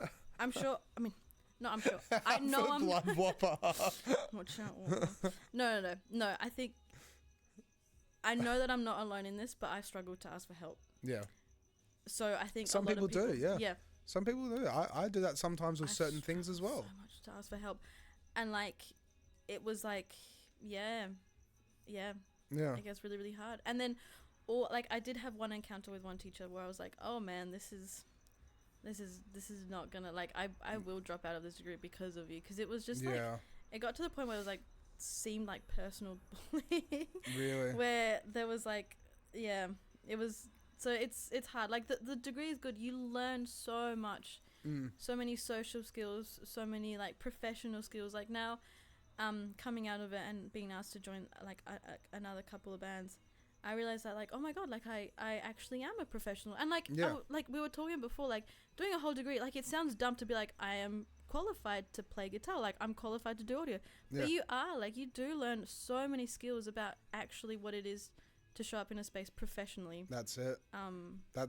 sure. I know I'm blood WAAPA. Watch out. No. I know that I'm not alone in this, but I struggle to ask for help. Yeah. So I think some people do. Yeah. Yeah. Some people do. I do that sometimes with certain things as well. So much to ask for help, and like, it was like, yeah. It gets really, really hard. And then, I did have one encounter with one teacher where I was like, oh man, this is not gonna, like, I will drop out of this degree because of you, because it was just like, it got to the point where it was like seemed like personal bullying. Really? Where there was like, it was, so it's hard. Like the degree is good. You learn so much, so many social skills, so many like professional skills. Like now, coming out of it and being asked to join like another couple of bands, I realized that, like, oh my god, like I actually am a professional. And like, like we were talking before, like doing a whole degree, like it sounds dumb to be like, I am qualified to play guitar, like I'm qualified to do audio, but you are, like, you do learn so many skills about actually what it is to show up in a space professionally. That's it.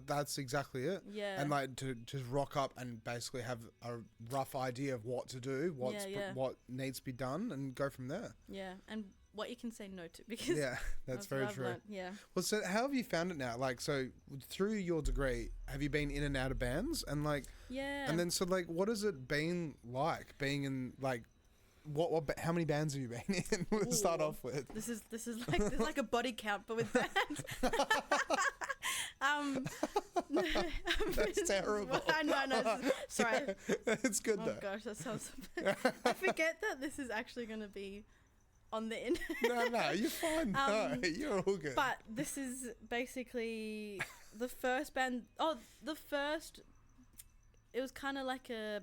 That's exactly it. Yeah. And like to just rock up and basically have a rough idea of what to do, what needs to be done, and go from there. Yeah. And what you can say no to, because that's very true. Well, so how have you found it now? Like, so through your degree, have you been in and out of bands, and like, and then so like, what has it been like being in, like, what how many bands have you been in? We'll start off with. This is like a body count, but with bands. That's terrible. I know. Sorry. It's good though. Oh gosh, that sounds. I forget that this is actually going to be on the internet. No, you're fine. No, you're all good. But this is basically the first band. It was kind of like a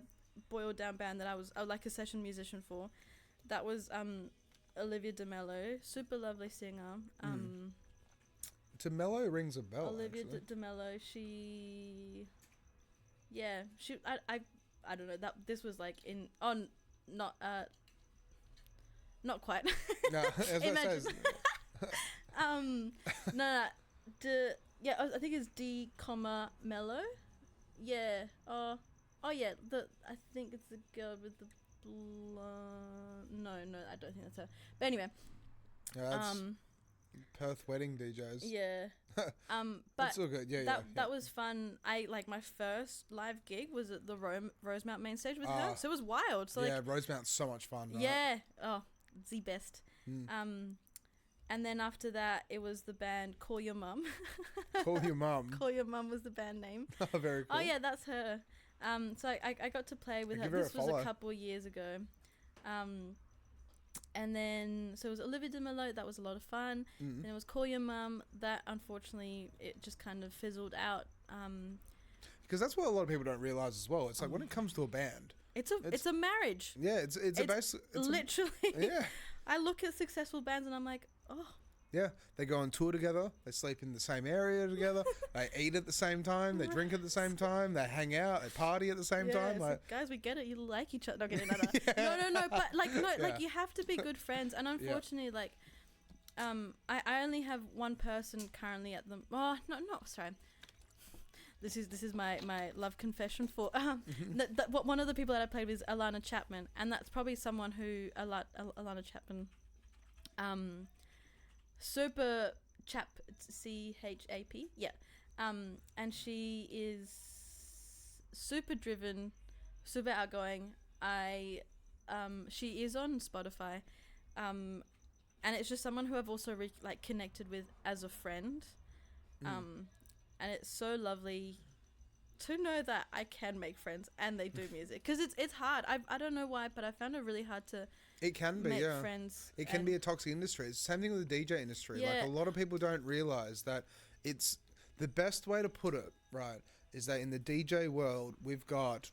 boiled down band that I was like a session musician for. That was Olivia DeMello, super lovely singer. DeMello rings a bell. Olivia DeMello, she I don't know, that this was like not quite. No, as I say. I think it's D, Mello. Yeah. I think it's the girl with the blonde. No, I don't think that's her. But anyway, Perth wedding DJs. Yeah. But that's all good. Yeah, that was fun. I like my first live gig was at the Rosemount main stage with her, so it was wild. So yeah, Rosemount's so much fun. Right? Yeah. Oh, it's the best. And then after that, it was the band Call Your Mum. Call Your Mum. Call Your Mum was the band name. Very cool. Oh yeah, that's her. So I got to play with her. Give her This was a couple of years ago. And then, so it was Olivia de Mello. That was a lot of fun. Then it was Call Your Mum. That, unfortunately, it just kind of fizzled out. Because that's what a lot of people don't realise as well. It's like when it comes to a band... It's a marriage. Yeah, it's literally... Yeah. I look at successful bands and I'm like, oh... Yeah, they go on tour together, they sleep in the same area together, they eat at the same time, they drink at the same time, they hang out, they party at the same time. Like, guys, we get it, you like each other. Not getting another. No, but like you have to be good friends, and unfortunately, like, I only have one person currently at the. Oh no, sorry. This is my love confession for one of the people that I played with is Alannah Chapman, and that's probably someone who Alannah Chapman, super chap, CHAP, yeah, and she is super driven, super outgoing. She is on Spotify, and it's just someone who I've also connected with as a friend, and it's so lovely to know that I can make friends and they do music, because it's hard. I don't know why, but I found it really hard to. It can be, make yeah. friends. It can be a toxic industry. It's the same thing with the DJ industry. Yeah. Like, a lot of people don't realise that it's the best way to put it, right, is that in the DJ world, we've got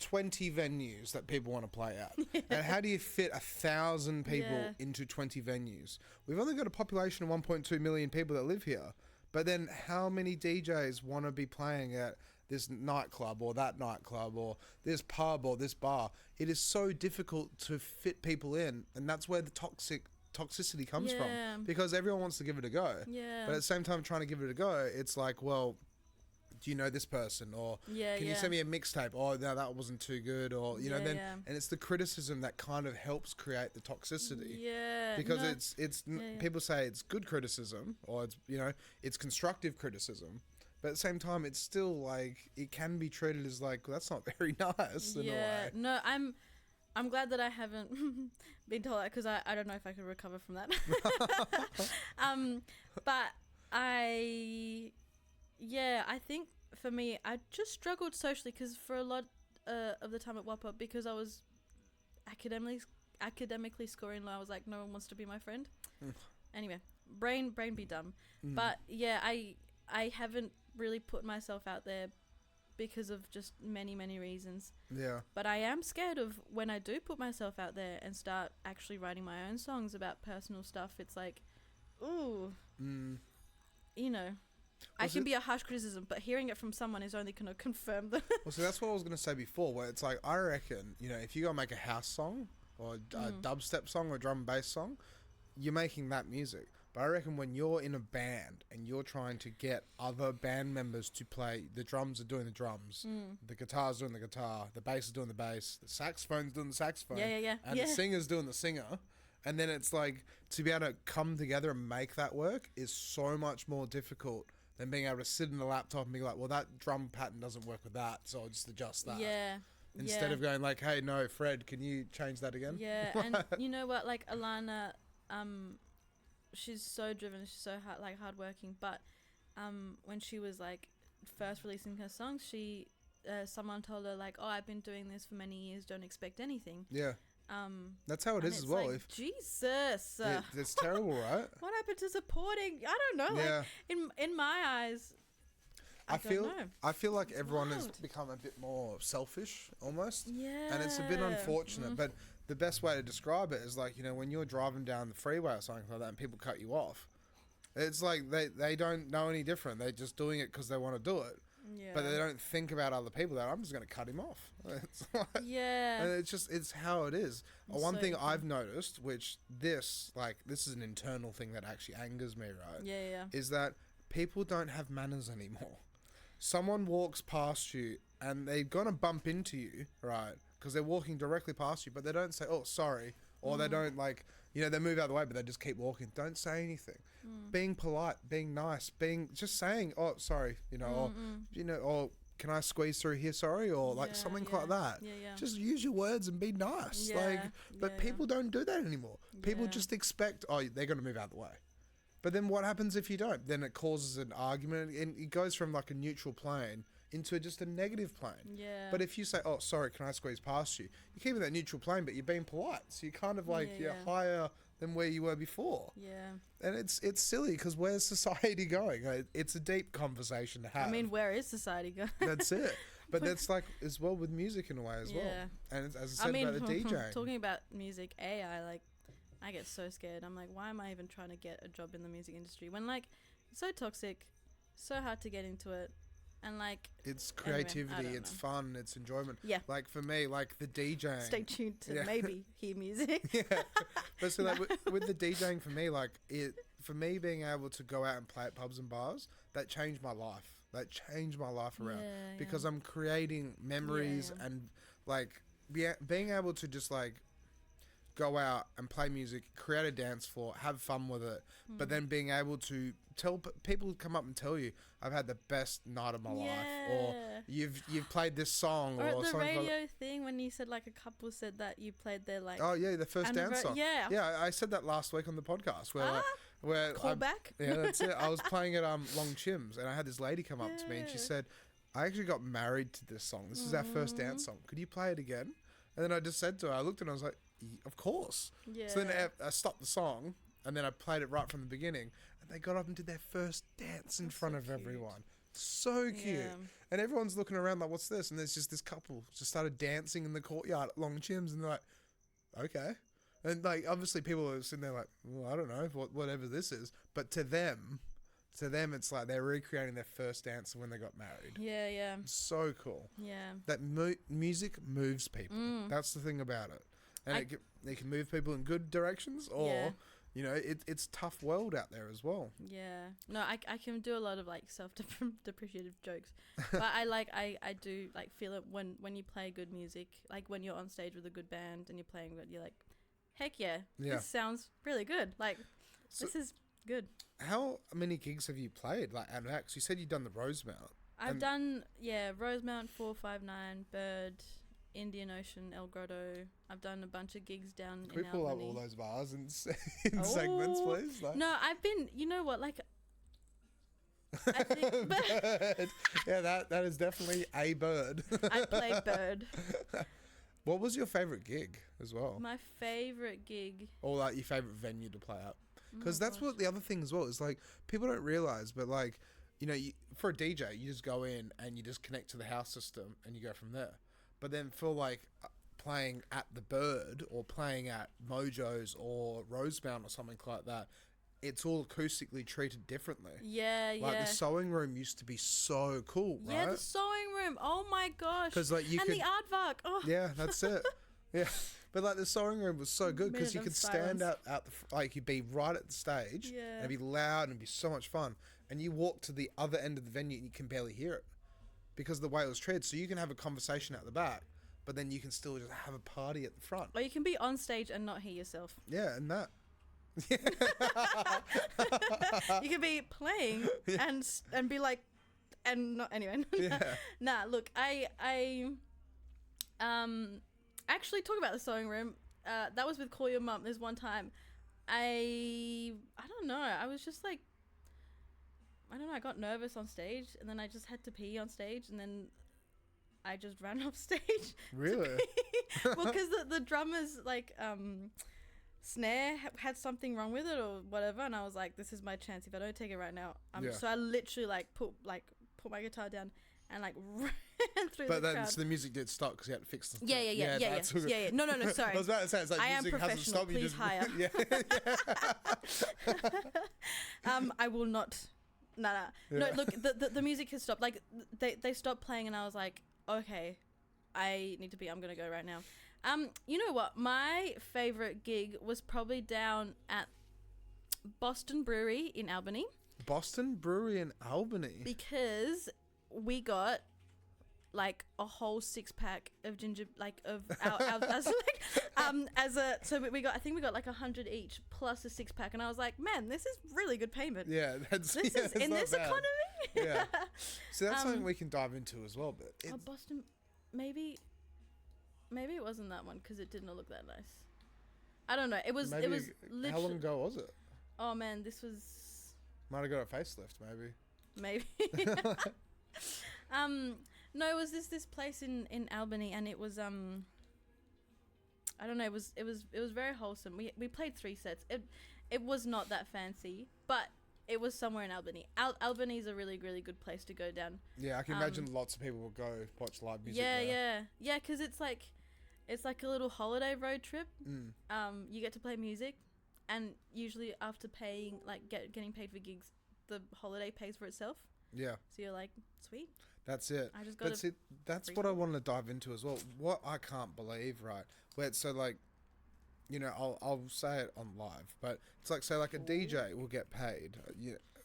20 venues that people want to play at. And how do you fit 1,000 people into 20 venues? We've only got a population of 1.2 million people that live here. But then how many DJs want to be playing at this nightclub or that nightclub or this pub or this bar? It is so difficult to fit people in, and that's where the toxicity comes from, because everyone wants to give it a go. But at the same time, trying to give it a go, it's like, well, do you know this person, or can you send me a mixtape? Oh no, that wasn't too good, or you know, then and it's the criticism that kind of helps create the toxicity. Because people say it's good criticism, or it's, you know, it's constructive criticism. But at the same time, it's still like, it can be treated as like, well, that's not very nice in a way. No, I'm glad that I haven't been told that, because I don't know if I could recover from that. But I think for me, I just struggled socially, because for a lot of the time at WAAPA, because I was academically scoring low, I was like, no one wants to be my friend. Anyway, brain be dumb. But yeah, I haven't really put myself out there because of just many reasons. Yeah. But I am scared of when I do put myself out there and start actually writing my own songs about personal stuff. It's like, ooh, you know, I can be a harsh criticism, but hearing it from someone is only going to confirm that. Well, so that's what I was going to say before, where it's like, I reckon, you know, if you go make a house song or a dubstep song or a drum and bass song, you're making that music. But I reckon when you're in a band and you're trying to get other band members to play, the drums are doing the drums, the guitar's doing the guitar, the bass is doing the bass, the saxophone's doing the saxophone, and the singer's doing the singer, and then it's like, to be able to come together and make that work is so much more difficult than being able to sit in the laptop and be like, well, that drum pattern doesn't work with that, so I'll just adjust that. Instead of going like, hey, no, Fred, can you change that again? And you know what, like Alannah, she's so driven, she's so hardworking, but when she was like first releasing her songs, she someone told her like, oh, I've been doing this for many years, don't expect anything. That's how it is as well. Like, Jesus, it's terrible, right? What happened to supporting? I don't know. Like, in my eyes, I feel like everyone has become a bit more selfish almost. And it's a bit unfortunate, but the best way to describe it is like, you know, when you're driving down the freeway or something like that and people cut you off, it's like they don't know any different. They're just doing it because they want to do it. But they don't think about other people. That I'm just going to cut him off. It's like, and it's how it is. One thing I've noticed, which this is an internal thing that actually angers me, right? Is that people don't have manners anymore. Someone walks past you and they're going to bump into you, right? Because they're walking directly past you, but they don't say, oh, sorry. Or they don't you know, they move out of the way, but they just keep walking. Don't say anything. Being polite, being nice, just saying, oh, sorry, you know, or, you know, or can I squeeze through here, sorry, or like something like that. Just use your words and be nice. But people don't do that anymore. People just expect, oh, they're going to move out of the way. But then what happens if you don't? Then it causes an argument, and it goes from like a neutral plane into just a negative plane. But if you say, oh, sorry, can I squeeze past you? You're keeping that neutral plane, but you're being polite. So you're kind of like, you're higher than where you were before. And it's silly, because where's society going? It's a deep conversation to have. I mean, where is society going? That's it. But that's like as well with music in a way as well. And it's, as I said, about the DJing. Talking about music, I get so scared. I'm like, why am I even trying to get a job in the music industry when like it's so toxic, so hard to get into it, and like it's creativity, anyway, it's fun, it's enjoyment. Like for me, like the DJing. Stay tuned to maybe hear music. But so like with the DJing for me, like for me being able to go out and play at pubs and bars, that changed my life. That changed my life around because I'm creating memories and like being able to just like go out and play music, create a dance floor, have fun with it, but then being able to tell people come up and tell you, I've had the best night of my life, or you've played this song, or the something radio like thing when you said like a couple said that you played their like the first dance song. I said that last week on the podcast where call back. That's it. I was playing at Long Chims, and I had this lady come up to me and she said, I actually got married to this song. This is our first dance song. Could you play it again? And then I just said to her, I looked at her and I was like, of course. So then I stopped the song, and then I played it right from the beginning, and they got up and did their first dance in front of everyone. So cute. And everyone's looking around like, what's this? And there's just this couple just started dancing in the courtyard at Long Chims, and they're like, okay. And like obviously people are sitting there like, well, I don't know, whatever this is. But to them it's like they're recreating their first dance when they got married. So cool. That music moves people. That's the thing about it. And it can move people in good directions, or you know, it's tough world out there as well. No, I can do a lot of like self-depreciative jokes, but I do like feel it when you play good music, like when you're on stage with a good band and you're playing good, you're like, heck this sounds really good, like this is good. How many gigs have you played, like at Max? You said you've done the Rosemount. I've done Rosemount, 459, Bird, Indian Ocean, El Grotto. I've done a bunch of gigs down in Albany. Can we pull up all those bars in segments, please? Like. No, I've been, you know what, like, I think... Bird. Yeah, that is definitely a bird. I played Bird. What was your favourite gig as well? My favourite gig? Or like your favourite venue to play at? Because that's what the other thing as well is, like, people don't realise, but like, you know, for a DJ, you just go in and you just connect to the house system and you go from there. But then for like playing at the Bird or playing at Mojo's or Rosemount or something like that, it's all acoustically treated differently. Like the sewing room used to be so cool, right? Yeah, the sewing room. Oh my gosh. Because like the aardvark. Oh. Yeah, that's it. But like the sewing room was so good because you could stand out like you'd be right at the stage. And it'd be loud and it'd be so much fun. And you walk to the other end of the venue and you can barely hear it, because of the way it was treated. So you can have a conversation at the back, but then you can still just have a party at the front. Or you can be on stage and not hear yourself. Yeah, and that. You can be playing and be like, and not anyway. Nah, look, I actually talk about the sewing room. That was with Call Your Mum. There's one time I don't know. I was just like, I don't know, I got nervous on stage, and then I just had to pee on stage, and then I just ran off stage. Really? Well, because the drummer's like snare had something wrong with it or whatever, and I was like, this is my chance. If I don't take it right now, so I literally like put my guitar down and like ran through the crowd. So the music did stop because you had to fix the yeah. No, sorry. I was about to say, it's like I music am professional. Hasn't stopped. Please hire. I will not. No. Look, the music has stopped. Like they stopped playing, and I was like, okay, I'm gonna go right now. You know what? My favorite gig was probably down at Boston Brewery in Albany. Boston Brewery in Albany. Because we got like a whole 6-pack of ginger, like of our so we got, I think we got like 100 each plus a 6-pack, and I was like, man, this is really good payment. Yeah, This is in this economy. Yeah, so that's something we can dive into as well. But Boston, maybe it wasn't that one because it didn't look that nice. I don't know. It was literally. How long ago was it? Oh man, this was. Might have got a facelift, maybe. No, it was this place in Albany, and it was I don't know. It was very wholesome. We played 3 sets. It was not that fancy, but it was somewhere in Albany. Albany is a really, really good place to go down. Yeah, I can imagine lots of people will go watch live music. Yeah, because it's like a little holiday road trip. You get to play music, and usually after paying, like getting paid for gigs, the holiday pays for itself. Yeah. So you're like, sweet. That's it. I just got That's what I want to dive into as well. What I can't believe, right? Where it's so like, you know, I'll say it on live, but it's like, say like a DJ will get paid,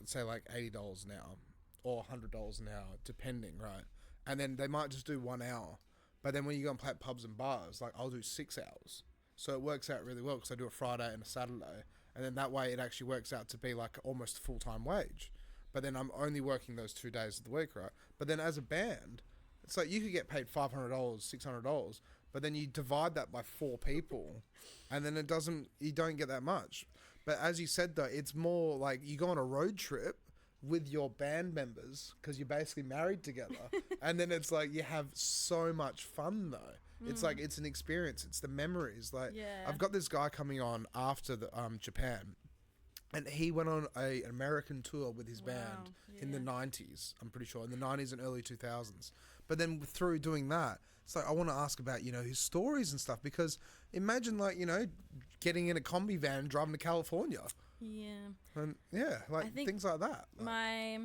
say like $80 an hour or $100 an hour, depending, right? And then they might just do 1 hour, but then when you go and play at pubs and bars, like I'll do 6 hours. So it works out really well because I do a Friday and a Saturday, and then that way it actually works out to be like almost full-time wage. But then I'm only working those 2 days of the week, right? But then as a band, it's like you could get paid $500, $600, but then you divide that by 4 people, and then you don't get that much. But as you said though, it's more like you go on a road trip with your band members because you're basically married together, and then it's like you have so much fun though. It's like it's an experience. It's the memories. Like I've got this guy coming on after the Japan. And he went on an American tour with his band in the 90s, I'm pretty sure, in the 90s and early 2000s. But then through doing that, it's like I want to ask about, you know, his stories and stuff, because imagine, like, you know, getting in a combi van and driving to California. Yeah. And like things like that. My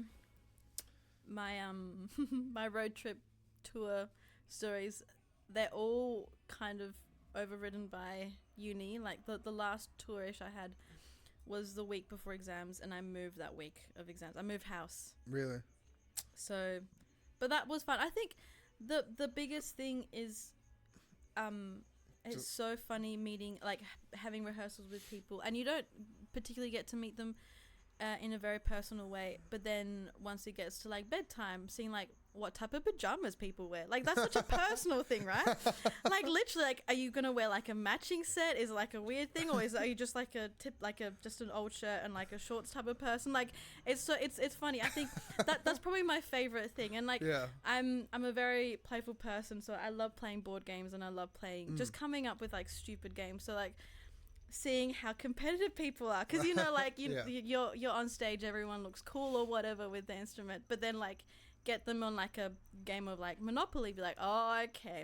my road trip tour stories, they're all kind of overridden by uni. Like the last tourish I had was the week before exams, and I moved that week of exams. I moved house. Really? So, but that was fun. I think the biggest thing is, it's so funny meeting, like having rehearsals with people, and you don't particularly get to meet them in a very personal way. But then once it gets to like bedtime, seeing like what type of pajamas people wear, like that's such a personal thing, right? Like literally, like, are you gonna wear like a matching set? Is it like a weird thing, or are you just like just an old shirt and like a shorts type of person? Like it's funny. I think that's probably my favorite thing. And like I'm a very playful person, so I love playing board games, and I love playing just coming up with like stupid games. So like seeing how competitive people are, because you know, like you're on stage, everyone looks cool or whatever with the instrument, but then like get them on like a game of like Monopoly, be like, oh, okay.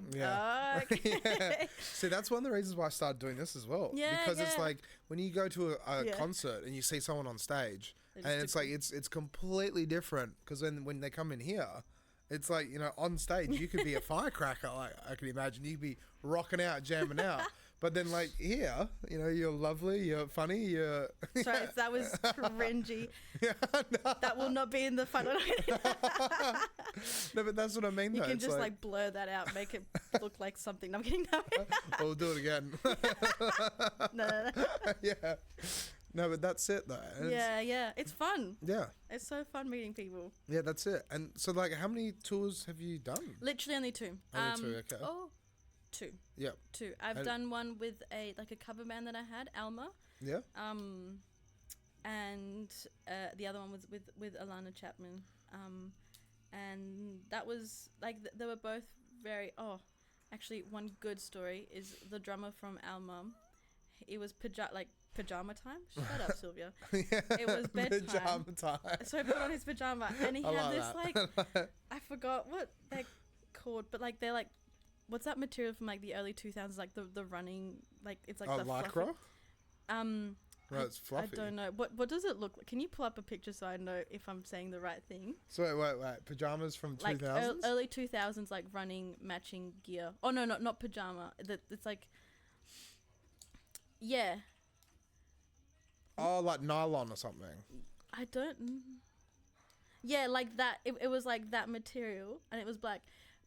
See, that's one of the reasons why I started doing this as well. Because it's like when you go to a concert and you see someone on stage, and it's like it's completely different, because when they come in here, it's like, you know, on stage you could be a firecracker. Like I can imagine you'd be rocking out, jamming out. But then, like, here, you know, you're lovely, you're funny, you're... Sorry, that was cringy. No. That will not be in the fun one. No, but that's what I mean, though. You can it's just, like, blur that out, make it look like something. No, I'm kidding. We'll do it again. No. Yeah. No, but that's it, though. Yeah. It's fun. Yeah. It's so fun meeting people. Yeah, that's it. And so, like, how many tours have you done? Literally only 2. Only 2, okay. 2. Yep. 2. I've done one with a cover band that I had, Alma. Yeah. And the other one was with Alannah Chapman. And that was like they were both very. Actually, one good story is the drummer from Alma. It was pajama time. Shut up, Silvia. It was bedtime. Pajama time. So I put on his pajama, and he had this I forgot what they're called, but like they're like. What's that material from like the early 2000s? Like the running, like it's like the lycra. Right, it's fluffy. I don't know. What does it look like? Can you pull up a picture so I know if I'm saying the right thing? So wait. Pajamas from 2000s? Like early 2000s, like running matching gear. Oh no, not pajama. It's like, yeah. Oh, like nylon or something. I don't. Yeah, like that. It was like that material, and it was black.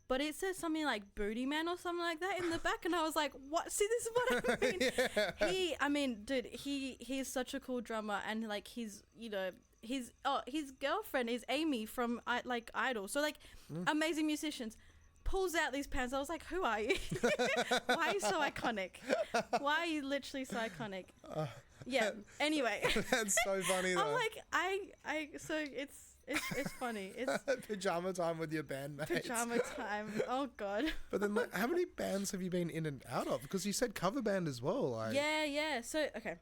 but it says something like Booty Man or something like that in the back, and I was like, what? See, this is what I mean. I mean, dude, he's such a cool drummer, and like his girlfriend is Amy from Idol, so like amazing musicians. Pulls out these pants. I was like, who are you? Why are you so iconic? Why are you literally so iconic? Yeah. Anyway, that's so funny though. I'm like, so it's funny. It's pajama time with your bandmates. Pajama time. Oh god. But then, like, how many bands have you been in and out of? Because you said cover band as well. Like. Yeah. So okay.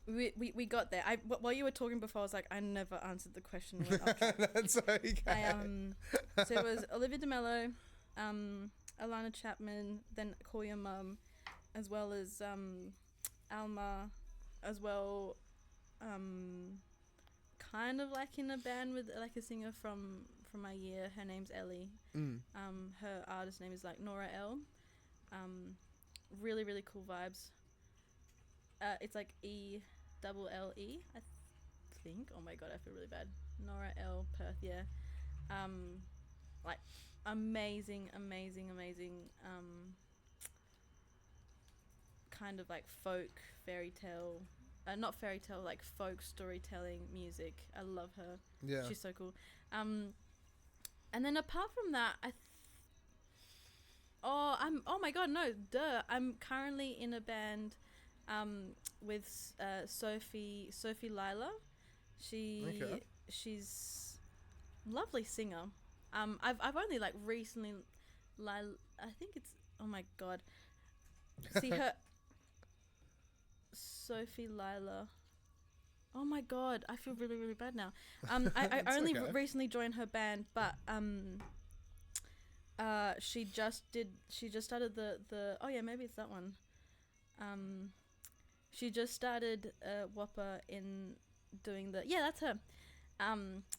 We got there. While you were talking before, I was like, I never answered the question. That's okay. So it was Olivia DeMello, Alannah Chapman, then Call Your Mum, as well as Alma, as well, kind of like in a band with like a singer from my year. Her name's Ellie. Her artist name is like Nora L. Really, really cool vibes. It's like ELLE, I think. Oh my god, I feel really bad. Nora L. Perth, yeah. Like amazing. Kind of like folk fairy tale, not fairy tale, like folk storytelling music. I love her. Yeah, she's so cool. And then apart from that, oh my god, no, duh. I'm currently in a band with Sophie Lila. She's lovely singer. I've only like recently I think it's, oh my god, see her Sophie Lila. Oh my god, I feel really, really bad now. I only recently joined her band, but she just started the oh yeah, maybe it's that one. She just started WAAPA in doing the, yeah, that's her.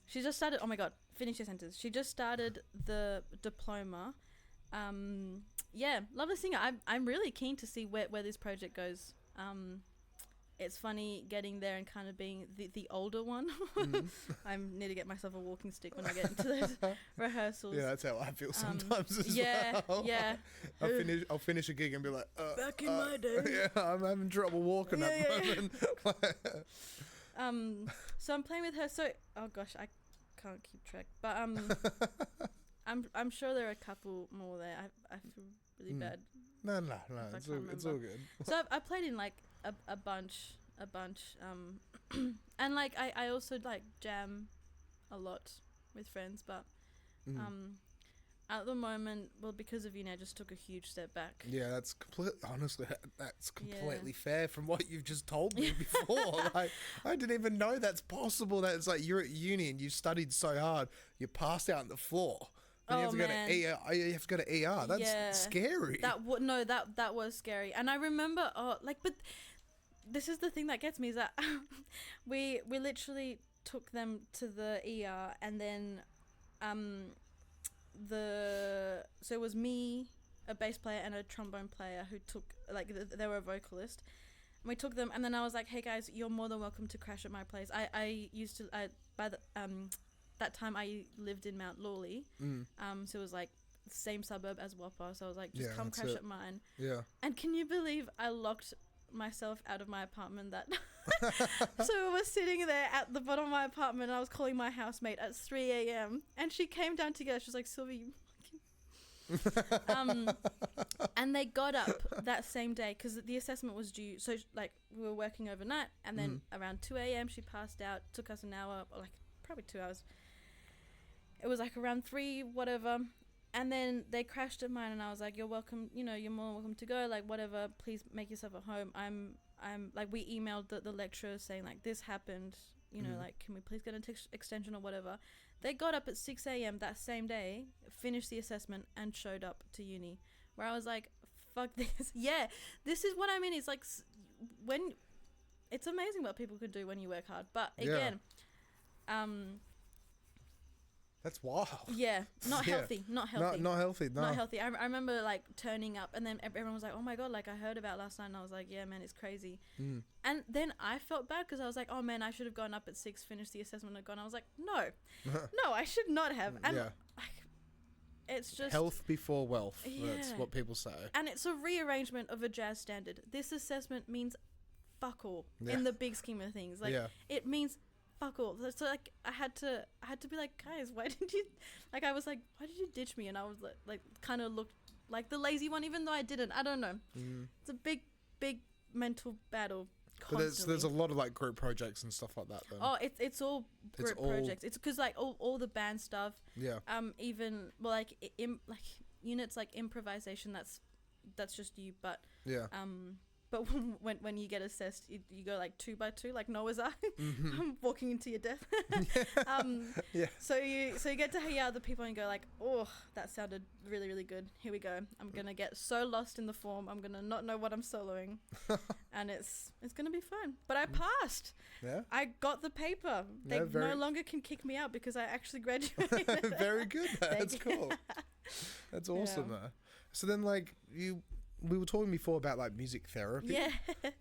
She just started, oh my god, finish your sentence. She just started the diploma. Yeah, love the singer. I'm really keen to see where this project goes. It's funny getting there and kind of being the older one. I need to get myself a walking stick when I get into those rehearsals. Yeah, that's how I feel sometimes as well. Yeah. I'll finish a gig and be like, back in my day. Yeah, I'm having trouble walking at the moment. So I'm playing with her. So, oh gosh, I can't keep track. But I'm sure there are a couple more there. I feel really bad. No, it's all good. So I played in like a bunch, and like I also like jam a lot with friends, but at the moment, well, because of uni, I just took a huge step back. Yeah, that's completely fair from what you've just told me before. Like, I didn't even know that's possible. That it's like you're at uni and you studied so hard, you passed out on the floor. And you have to go to ER. You have to go to ER. That's scary. That was scary. And I remember, but this is the thing that gets me, is that we literally took them to the ER, and then so it was me, a bass player, and a trombone player who took, like, they were a vocalist. And we took them, and then I was like, hey guys, you're more than welcome to crash at my place. I used to, that time I lived in Mount Lawley, so it was like the same suburb as WAAPA, so I was like, just come crash at mine. Yeah. And can you believe I locked myself out of my apartment that so I was sitting there at the bottom of my apartment, and I was calling my housemate at 3 a.m. and she came down to get us. She was like, Sylvia, you and they got up that same day because the assessment was due, so like we were working overnight, and then around 2 a.m. she passed out. Took us an hour, or like probably 2 hours. It was like around 3 whatever, and then they crashed at mine, and I was like, you're welcome, you're more than welcome to go, like whatever, please make yourself at home. I'm like, we emailed the lecturer saying like, this happened, like, can we please get an extension or whatever. They got up at 6 a.m. that same day, finished the assessment, and showed up to uni, where I was like, fuck this. Yeah, this is what I mean. It's like, when it's amazing what people could do when you work hard, but again, that's wild. Yeah, not healthy. Not healthy. Not healthy. No. Not healthy. I remember like turning up, and then everyone was like, "Oh my god!" Like, I heard about last night, and I was like, "Yeah, man, it's crazy." And then I felt bad because I was like, "Oh man, I should have gone up at 6, finished the assessment, and gone." I was like, "No, no, I should not have." And it's just health before wealth. Yeah. That's what people say. And it's a rearrangement of a jazz standard. This assessment means fuck all Yeah. in the big scheme of things. Like it means fuck all. So like I had to be like, guys, why did you like I was like, why did you ditch me? And I was like kind of looked like the lazy one, even though I didn't. I don't know. It's a big mental battle. But there's a lot of like group projects and stuff like that then. Oh, it's all group projects. It's because like all the band stuff. Yeah. Even like like units like improvisation. That's just you. But yeah. But when you get assessed, you go like 2 by 2, like Noah's Ark, walking into your death. Yeah. So you get to hear other people and go like, oh, that sounded really, really good. Here we go. I'm gonna get so lost in the form. I'm gonna not know what I'm soloing, and it's gonna be fun. But I passed. Yeah. I got the paper. They no longer can kick me out because I actually graduated. Very good. That's cool. That's awesome, though. So then, like we were talking before about like music therapy. Yeah.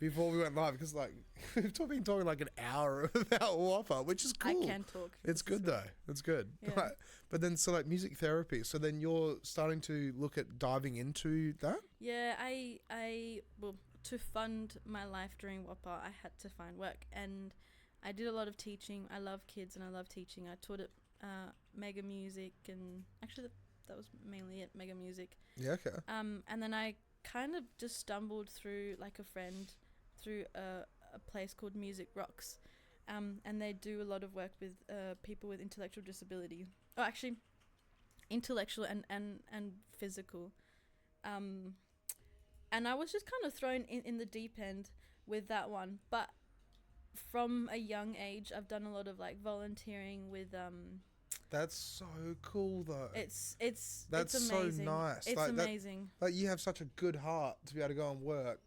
Before we went live, because like we've been talking like an hour about WAAPA, which is cool. I can talk. It's good though. It's good. Yeah. Right. But then, so like music therapy. So then you're starting to look at diving into that. Yeah, I well, to fund my life during WAAPA, I had to find work, and I did a lot of teaching. I love kids and I love teaching. I taught at Mega Music, and actually that was mainly at Mega Music. Yeah. Okay. And then I kind of just stumbled through like a friend through a place called Music Rocks, and they do a lot of work with people with intellectual disability. Oh, actually, intellectual and physical. And I was just kind of thrown in the deep end with that one. But from a young age, I've done a lot of like volunteering with That's so cool though. It's That's amazing. so nice. It's like, amazing. Like you have such a good heart to be able to go and work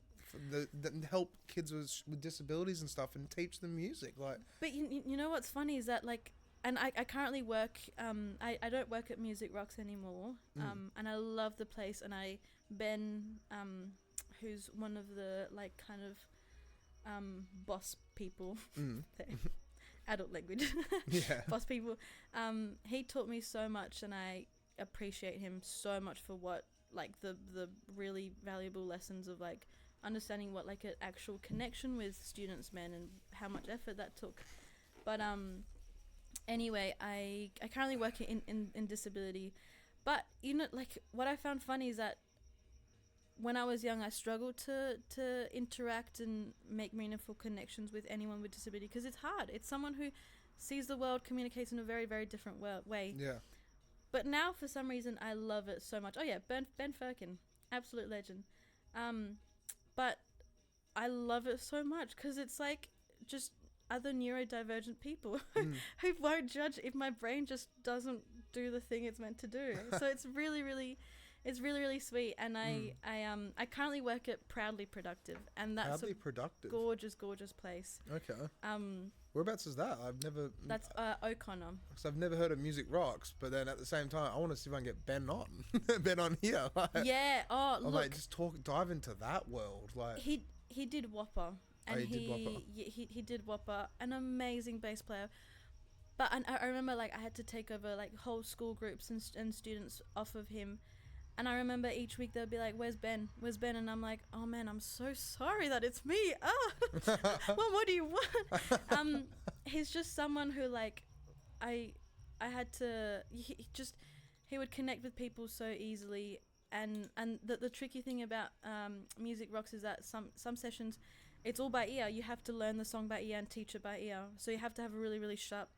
that help kids with disabilities and stuff and teach them music. Like, but you know what's funny is that like, and I currently work. I don't work at Music Rocks anymore. And I love the place. And Ben, who's one of the like kind of boss people. Adult language. Yeah. Boss people. He taught me so much, and I appreciate him so much for what like the really valuable lessons of like understanding what like an actual connection with students meant and how much effort that took. But anyway, I currently work in disability, but you know, like what I found funny is that when I was young, I struggled to interact and make meaningful connections with anyone with disability because it's hard. It's someone who sees the world, communicates in a very, very different way. Yeah. But now, for some reason, I love it so much. Oh yeah, Ben Firkin, absolute legend. But I love it so much because it's like just other neurodivergent people who won't judge if my brain just doesn't do the thing it's meant to do. So it's really, really. It's really, really sweet, and I currently work at Proudly Productive, and that's Proudly Productive. Gorgeous place. Okay. Whereabouts is that? That's O'Connor. So I've never heard of Music Rocks, but then at the same time, I want to see if I can get Ben on, Ben on here. Like, yeah. Oh, look. Like just dive into that world. Like he did WAAPA, and he did WAAPA, an amazing bass player. But I remember like I had to take over like whole school groups and students off of him. And I remember each week they'd be like, where's Ben? And I'm like, oh man, I'm so sorry that it's me. Well, what do you want? He's just someone who like, I had to, he would connect with people so easily. And the tricky thing about Music Rocks is that some sessions, it's all by ear. You have to learn the song by ear and teach it by ear. So you have to have a really, really sharp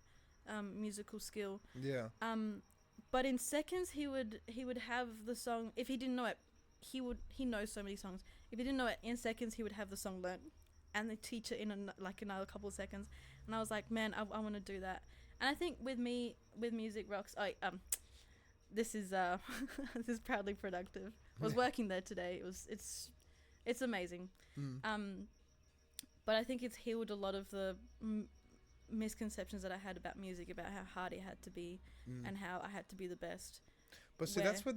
musical skill. Yeah. But in seconds, he would have the song. If he didn't know it, he knows so many songs. If he didn't know it, in seconds he would have the song learned, and they teach it in another couple of seconds. And I was like, man, I want to do that. And I think with Music Rocks, this is this is Proudly Productive. I was working there today. It's amazing. But I think it's healed a lot of the misconceptions that I had about music, about how hard it had to be and how I had to be the best. But see, that's where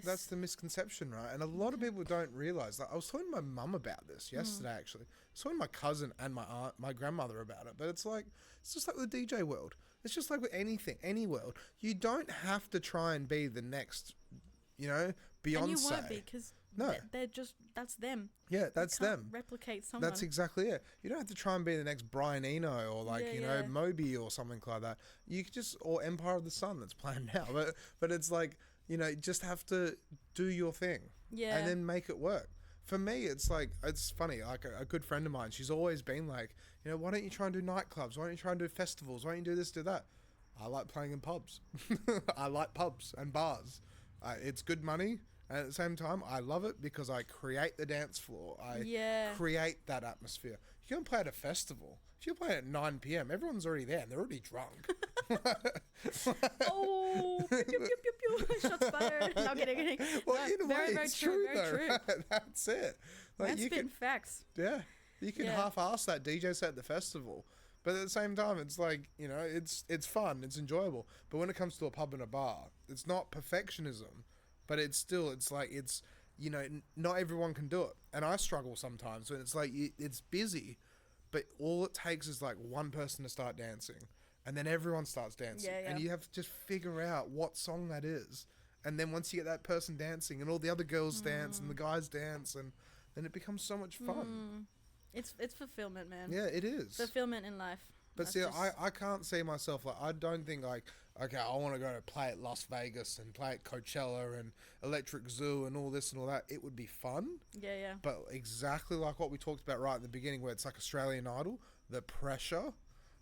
that's the misconception, right? And a lot of people don't realise. Like, I was talking to my mum about this yesterday, actually. I was talking to my cousin and my aunt, my grandmother about it. But it's just like with the DJ world. It's just like with anything, any world. You don't have to try and be the next, Beyonce. And you won't be, because they're just, that's them. Yeah, that's them. Replicate someone. That's exactly it. You don't have to try and be the next Brian Eno or Moby or something like that. You could just, or Empire of the Sun that's playing now. But it's like, just have to do your thing. Yeah. And then make it work. For me, it's like, it's funny, like a good friend of mine, she's always been like, why don't you try and do nightclubs? Why don't you try and do festivals? Why don't you do this, do that? I like playing in pubs. I like pubs and bars. It's good money. And at the same time, I love it because I create the dance floor. I create that atmosphere. You can play at a festival. If you're playing at 9 p.m, everyone's already there and they're already drunk. Oh, pew, pew, pew, pew. Shots fired. No, kidding. Well, no, in a way, very it's true, true, very though. true. Right? That's it. Like, That's been facts. Yeah. You can half-ass that DJ set at the festival. But at the same time, it's like, it's fun, it's enjoyable. But when it comes to a pub and a bar, it's not perfectionism. But it's still, it's like, not everyone can do it. And I struggle sometimes when it's like, it's busy, but all it takes is like one person to start dancing. And then everyone starts dancing. Yeah. And you have to just figure out what song that is. And then once you get that person dancing and all the other girls dance and the guys dance, and then it becomes so much fun. It's fulfillment, man. Yeah, it is. Fulfillment in life. But see, I can't see myself, like, I don't think, like, okay, I want to go to play at Las Vegas and play at Coachella and Electric Zoo and all this and all that. It would be fun. Yeah. But exactly like what we talked about right in the beginning, where it's like Australian Idol, the pressure,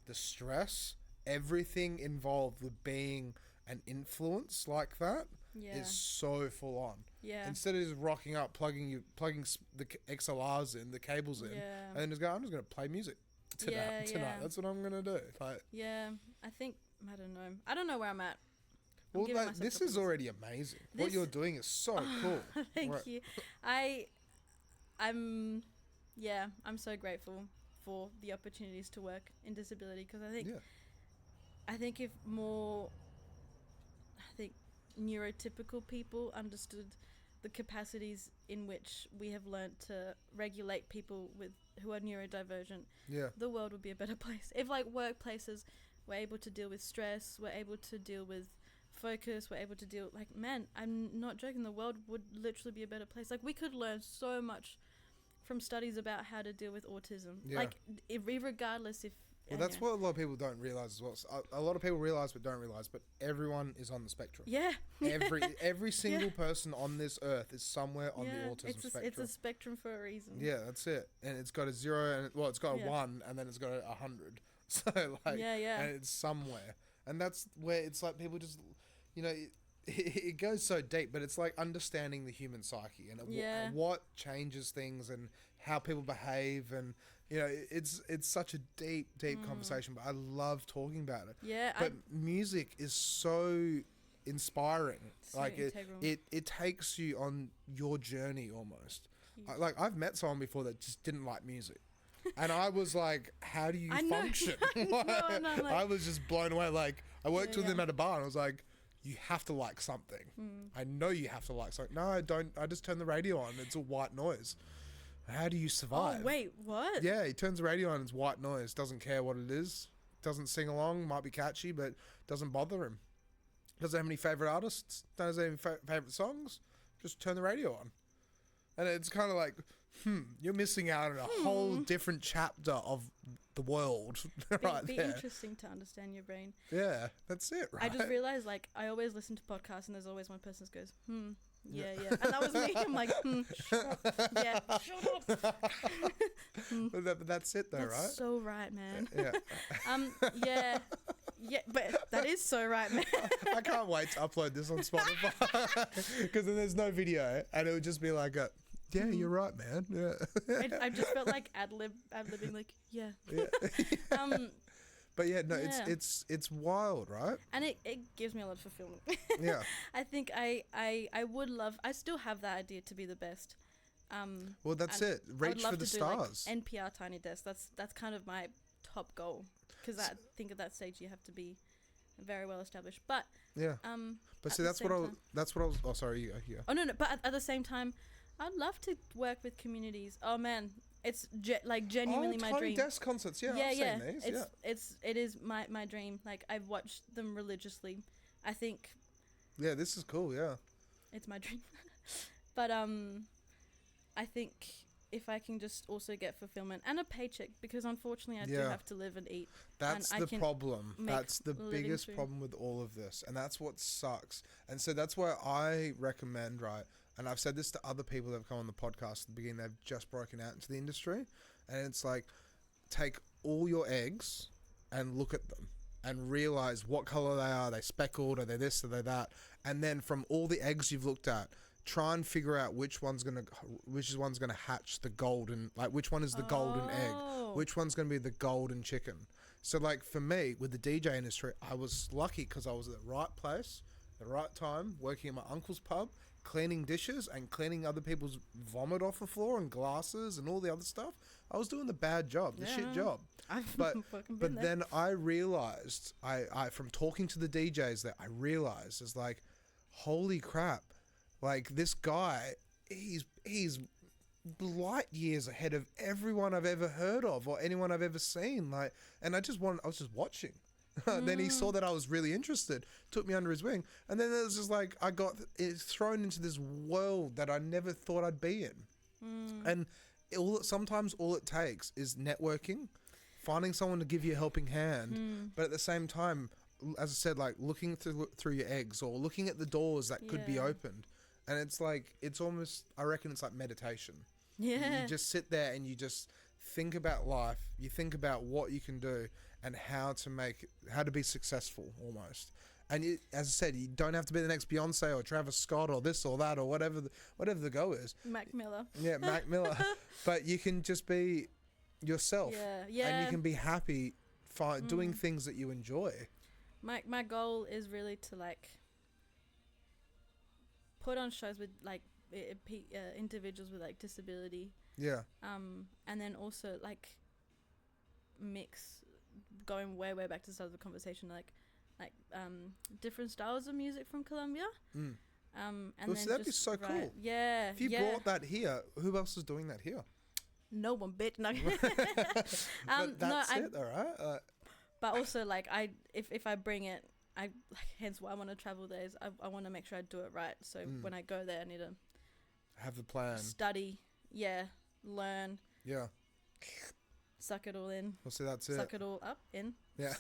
the stress, everything involved with being an influence like that is so full on. Yeah. Instead of just rocking up, plugging the XLRs in, the cables in, and then just go, I'm just going to play music tonight. That's what I'm gonna do. Like, I don't know where I'm at. Well, like, this is already amazing. What you're doing is so cool. Thank you. I'm so grateful for the opportunities to work in disability, because I think if more neurotypical people understood the capacities in which we have learned to regulate people who are neurodivergent, the world would be a better place. If, like, workplaces were able to deal with stress, we're able to deal with focus, we're able to deal, like, man, I'm not joking, the world would literally be a better place. Like, we could learn so much from studies about how to deal with autism. Like, regardless if... Well, that's what a lot of people don't realise as well. So a lot of people realise but don't realise, but everyone is on the spectrum. Yeah. Every single person on this earth is somewhere on the autism spectrum. It's a spectrum for a reason. Yeah, that's it. And it's got a 0, and it's got a 1, and then it's got a 100. So, like, and it's somewhere. And that's where it's like people just, it goes so deep, but it's like understanding the human psyche and what changes things and how people behave, and it's such a deep conversation, but I love talking about it. Yeah. But music is so inspiring. So like integral. it takes you on your journey almost. Like, I've met someone before that just didn't like music. And I was like, how do you function? I was just blown away. Like, I worked with him at a bar and I was like, you have to like something. I know you have to like something. No, I don't. I just turn the radio on. It's all white noise. How do you survive? Oh, wait, what? Yeah, he turns the radio on, it's white noise. Doesn't care what it is. Doesn't sing along. Might be catchy, but doesn't bother him. Doesn't have any favourite artists. Doesn't have any favourite songs. Just turn the radio on. And it's kind of like, you're missing out on a whole different chapter of the world right be there. Interesting to understand your brain. Yeah, that's it, right? I just realised, like, I always listen to podcasts and there's always one person who goes, yeah. And that was me. I'm like, shut up. Yeah, shut up. But that's it though, that's right? So right, man. Yeah. Yeah, but that is so right, man. I can't wait to upload this on Spotify, because then there's no video and it would just be like yeah, you're right, man. Yeah. I just felt like ad-libbing, like, yeah. But yeah, no, it's wild, right? And it gives me a lot of fulfillment. Yeah. I think I would love, I still have that idea to be the best. Well, that's it. Reach for the stars. Like NPR Tiny Desk. That's kind of my top goal, because I think at that stage you have to be very well established. But yeah. But see, that's what I was. Oh, sorry, you. Oh no. But at the same time, I'd love to work with communities. Oh man, it's like genuinely my Tiny dream. Desk concerts. Yeah, I've seen these. It is my dream. Like, I've watched them religiously. I think. Yeah, this is cool. Yeah. It's my dream. But I think if I can just also get fulfillment and a paycheck, because unfortunately I do have to live and eat. That's the problem. That's the biggest problem with all of this. And that's what sucks. And so that's why I recommend, right, and I've said this to other people that have come on the podcast at the beginning, they've just broken out into the industry. And it's like, take all your eggs and look at them and realize what color they are. Are they speckled? Are they this? Are they that? And then from all the eggs you've looked at, try and figure out which one's gonna hatch the golden, like which one is the golden egg, which one's gonna be the golden chicken. So like for me with the DJ industry, I was lucky because I was at the right place, the right time, working at my uncle's pub, cleaning dishes and cleaning other people's vomit off the floor and glasses and all the other stuff. I was doing the bad job, the shit job. But then I realized, I from talking to the DJs that I realized is like, holy crap. Like this guy, he's light years ahead of everyone I've ever heard of or anyone I've ever seen. Like, and I was just watching. Then he saw that I was really interested, took me under his wing, and then it was just like I got thrown into this world that I never thought I'd be in. And sometimes all it takes is networking, finding someone to give you a helping hand, but at the same time, as I said, like looking through your eggs or looking at the doors that could be opened. And it's like, it's almost, I reckon it's like meditation. Yeah. You just sit there and you just think about life. You think about what you can do and how to be successful almost. And as I said, you don't have to be the next Beyonce or Travis Scott or this or that or whatever the go is. Mac Miller. Yeah, Mac Miller. But you can just be yourself. Yeah. And you can be happy doing things that you enjoy. My goal is really to like put on shows with like individuals with like disability. Yeah. And then also like mix, going way back to the start of the conversation, like different styles of music from Colombia. And then that'd be so cool. Yeah. If you brought that here, who else is doing that here? No one, bitch. No. But that's it, all right. But also, like, if I bring it, hence why I want to travel there is I want to make sure I do it right. So when I go there, I need to have the plan, study, learn, suck it all in. Well, see, that's it. Suck it all up in. Yeah.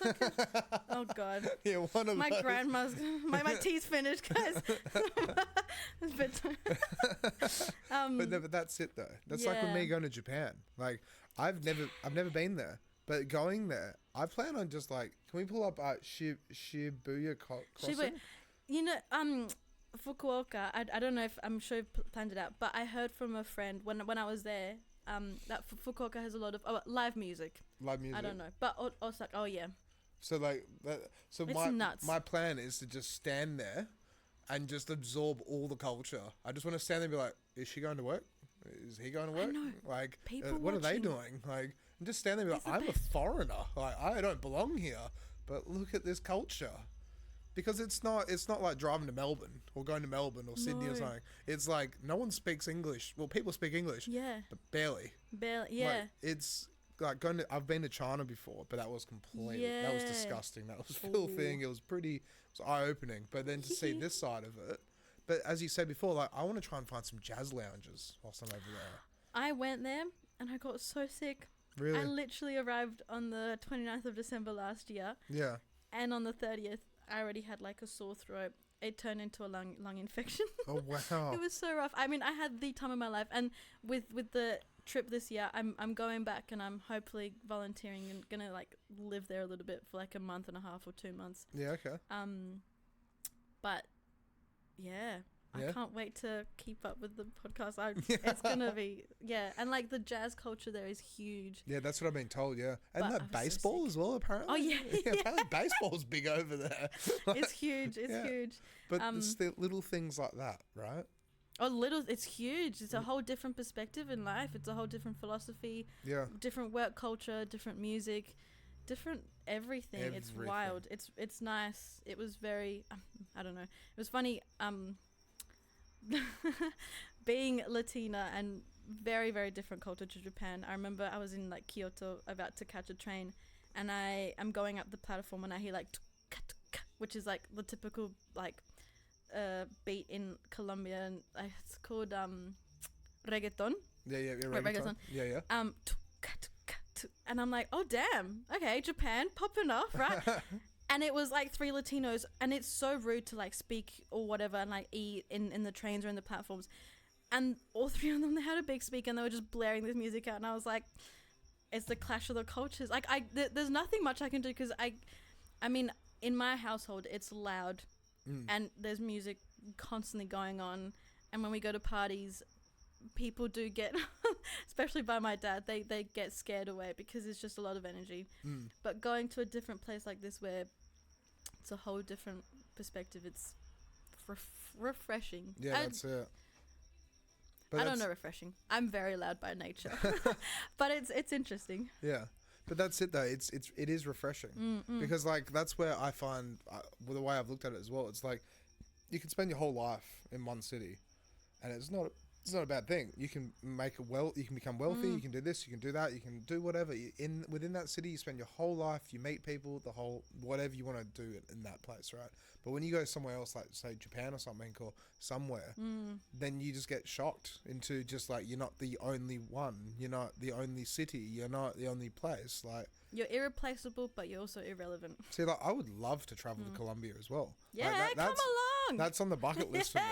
Oh God. Yeah, one of my those. Grandma's my tea's finished, guys. It's bedtime. But that's it though. That's like with me going to Japan. Like I've never been there. But going there, I plan on just like, can we pull up Shibuya Crossing? Shibuya. You know, Fukuoka, I don't know if, I'm sure you've planned it out, but I heard from a friend when I was there, that Fukuoka has a lot of live music. Live music? I don't know. But Osaka, So like, my plan is to just stand there and just absorb all the culture. I just want to stand there and be like, is she going to work? Is he going to work? I know. Like, watching. what are they doing? Like, and just stand there and be like, I'm a foreigner. Like, I don't belong here. But look at this culture. Because it's not like driving to Melbourne or going to Melbourne or Sydney or something. It's like, no one speaks English. Well, people speak English. Yeah. But barely. Yeah. Like, it's like I've been to China before, but that was completely, that was disgusting. That was filthy. It was eye-opening. But then to see this side of it. But as you said before, like, I want to try and find some jazz lounges whilst I'm over there. I went there and I got so sick. Really? I literally arrived on the 29th of December last year. Yeah. And on the 30th, I already had like a sore throat. It turned into a lung infection. Oh, wow. It was so rough. I mean, I had the time of my life. And with the trip this year, I'm going back and I'm hopefully volunteering and going to like live there a little bit for like a month and a half or 2 months. Yeah, okay. But yeah, I can't wait to keep up with the podcast. It's gonna be and like the jazz culture there is huge. Yeah, that's what I've been told. Yeah, and that baseball as well, apparently. Oh yeah, apparently baseball's big over there. It's huge. It's huge. But it's the little things like that, right? It's huge. It's a whole different perspective in life. It's a whole different philosophy. Yeah. Different work culture, different music, different everything. It's wild. It's nice. It was very I don't know. It was funny being Latina and very, very different culture to Japan. I remember I was in like Kyoto about to catch a train, and I'm going up the platform, and I hear like which is like the typical like beat in Colombia, and it's called reggaeton. Reggaeton. Yeah. And I'm like, oh damn, okay, Japan popping off, right? And it was like 3 Latinos, and it's so rude to like speak or whatever and like eat in the trains or in the platforms. And all 3 of them, they had a big speaker and they were just blaring this music out, and I was like, it's the clash of the cultures. Like there's nothing much I can do, because I mean, in my household it's loud, and there's music constantly going on, and when we go to parties, people do get, especially by my dad, they get scared away because it's just a lot of energy. But going to a different place like this where it's a whole different perspective, it's refreshing. Yeah, that's it. But I don't know refreshing. I'm very loud by nature. But it's interesting. Yeah. But that's it though. It is refreshing. Because like that's where I find well, the way I've looked at it as well, it's like you can spend your whole life in one city, and it's not a bad thing. You can you can become wealthy, you can do this, you can do that, you can do whatever. Within that city, you spend your whole life, you meet people, the whole, whatever you want to do in that place, right? But when you go somewhere else, like say Japan or something, or somewhere, then you just get shocked into just like, you're not the only one, you're not the only city, you're not the only place. Like, you're irreplaceable, but you're also irrelevant. See, like, I would love to travel to Colombia as well. Yeah, like, come along. That's on the bucket list for me.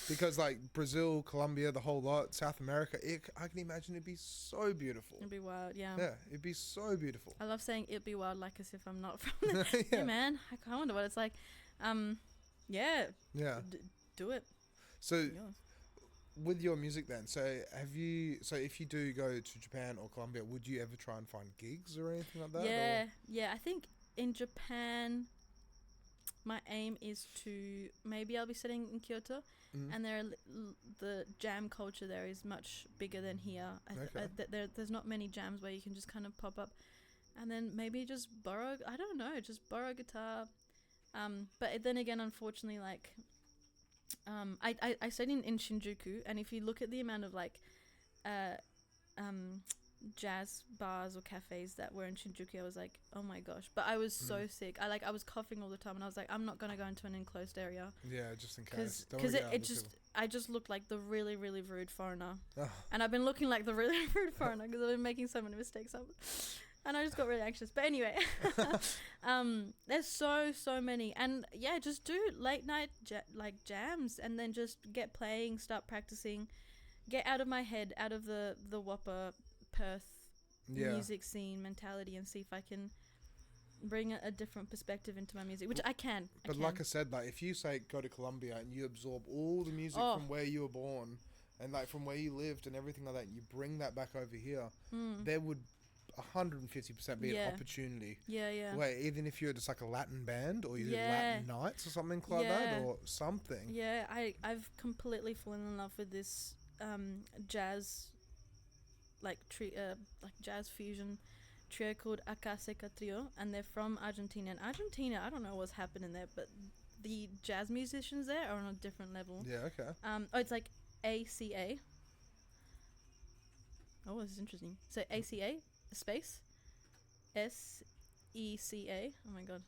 Because like Brazil, Colombia, the whole lot, South America, I can imagine it'd be so beautiful. It'd be wild, yeah. Yeah, it'd be so beautiful. I love saying it'd be wild, like as if I'm not from there. Yeah, man. I wonder what it's like. Yeah. Do it. So, with your music then, so if you do go to Japan or Colombia, would you ever try and find gigs or anything like that? Yeah. I think in Japan, my aim is to, maybe I'll be sitting in Kyoto, and the jam culture there is much bigger than here. There's not many jams where you can just kind of pop up, and then maybe just borrow a guitar. But then again, unfortunately, like, I studied in Shinjuku, and if you look at the amount of like jazz bars or cafes that were in Shinjuku, I was like, oh my gosh. But I was so sick. I was coughing all the time, and I was like, I'm not gonna go into an enclosed area. Yeah, just in case. Because I just looked like the really, really rude foreigner. And I've been looking like the really rude foreigner because I've been making so many mistakes. And I just got really anxious. But anyway, there's so many. And yeah, just do late night jams, and then just get playing, start practicing, get out of my head, out of the WAAPA Perth music scene mentality, and see if I can bring a different perspective into my music, which I can. But like I said, like if you say go to Colombia and you absorb all the music from where you were born and like from where you lived and everything like that, and you bring that back over here, there would 150% be an opportunity. Yeah. Where even if you're just like a Latin band, or you did Latin nights or something like that, or something. Yeah, I've completely fallen in love with this jazz, like jazz fusion trio called Acá Trio, and they're from Argentina. And Argentina, I don't know what's happening there, but the jazz musicians there are on a different level. Yeah, okay. It's like ACA. Oh, this is interesting. So ACA space SECA. Oh my god.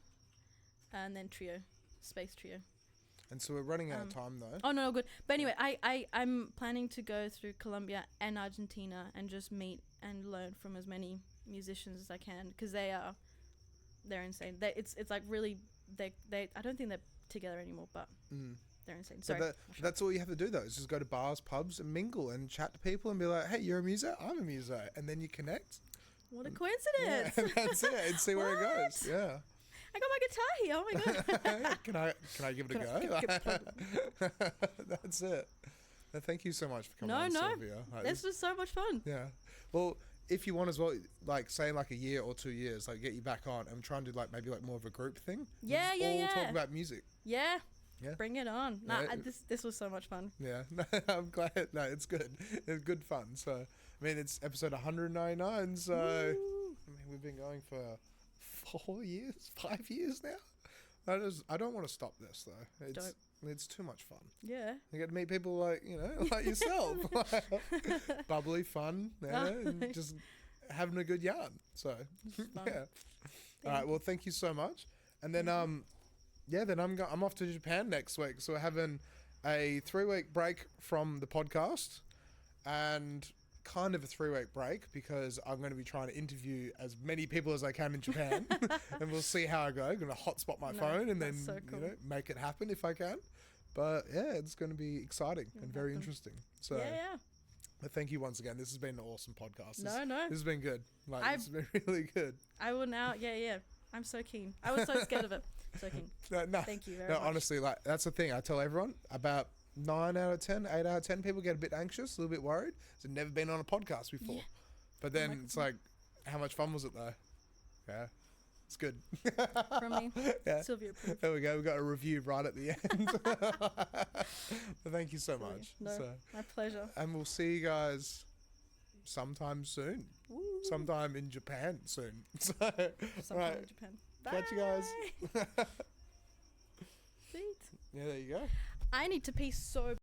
And then trio, space trio. And so we're running out of time though. Oh no, good. But anyway, I'm planning to go through Colombia and Argentina and just meet and learn from as many musicians as I can, because they're insane. It's like really they I don't think they're together anymore, but they're insane. Sorry. That's all you have to do though, is just go to bars, pubs, and mingle and chat to people and be like, hey, you're a muso, I'm a muso, and then you connect. What a coincidence! Yeah, that's it. And see where it goes. Yeah. I got my guitar here. Oh my god. Can I give it a go? That's it. Thank you so much for coming on, Silvia. This was so much fun. Yeah. Well, if you want as well, like say in like a year or 2 years, like get you back on and try and do like maybe like more of a group thing. Yeah. Talk about music. Yeah. Bring it on. This was so much fun. Yeah. I'm glad. No, it's good. It's good fun. So, I mean, it's episode 199. So, I mean, we've been going for 5 years now. I don't want to stop this though. It's too much fun. Yeah. You get to meet people like, like yourself. Bubbly, fun, and just having a good yarn. So, yeah. All right, well, thank you so much. And then, then I'm off to Japan next week. So we're having a 3-week break from the podcast and kind of a 3-week break because I'm going to be trying to interview as many people as I can in Japan and we'll see how I go. I'm going to hotspot my phone and then, so cool. Make it happen if I can. But yeah, it's going to be exciting and very interesting. So yeah. But thank you once again. This has been an awesome podcast. No. This has been good. This has been really good. I will now. Yeah. I'm so keen. I was so scared of it. So keen. No, thank you very much. Honestly, that's the thing. I tell everyone about 9 out of 10, 8 out of 10 people get a bit anxious, a little bit worried. They've never been on a podcast before. Yeah. But then it's like, how much fun was it though? Yeah. It's good. From me. Yeah. Silvia approved. There we go. We got a review right at the end. But thank you so much. No, my pleasure. And we'll see you guys sometime soon. Woo. Sometime in Japan soon. So, sometime in Japan. Bye. Catch you guys. Sweet. Yeah, there you go. I need to pee so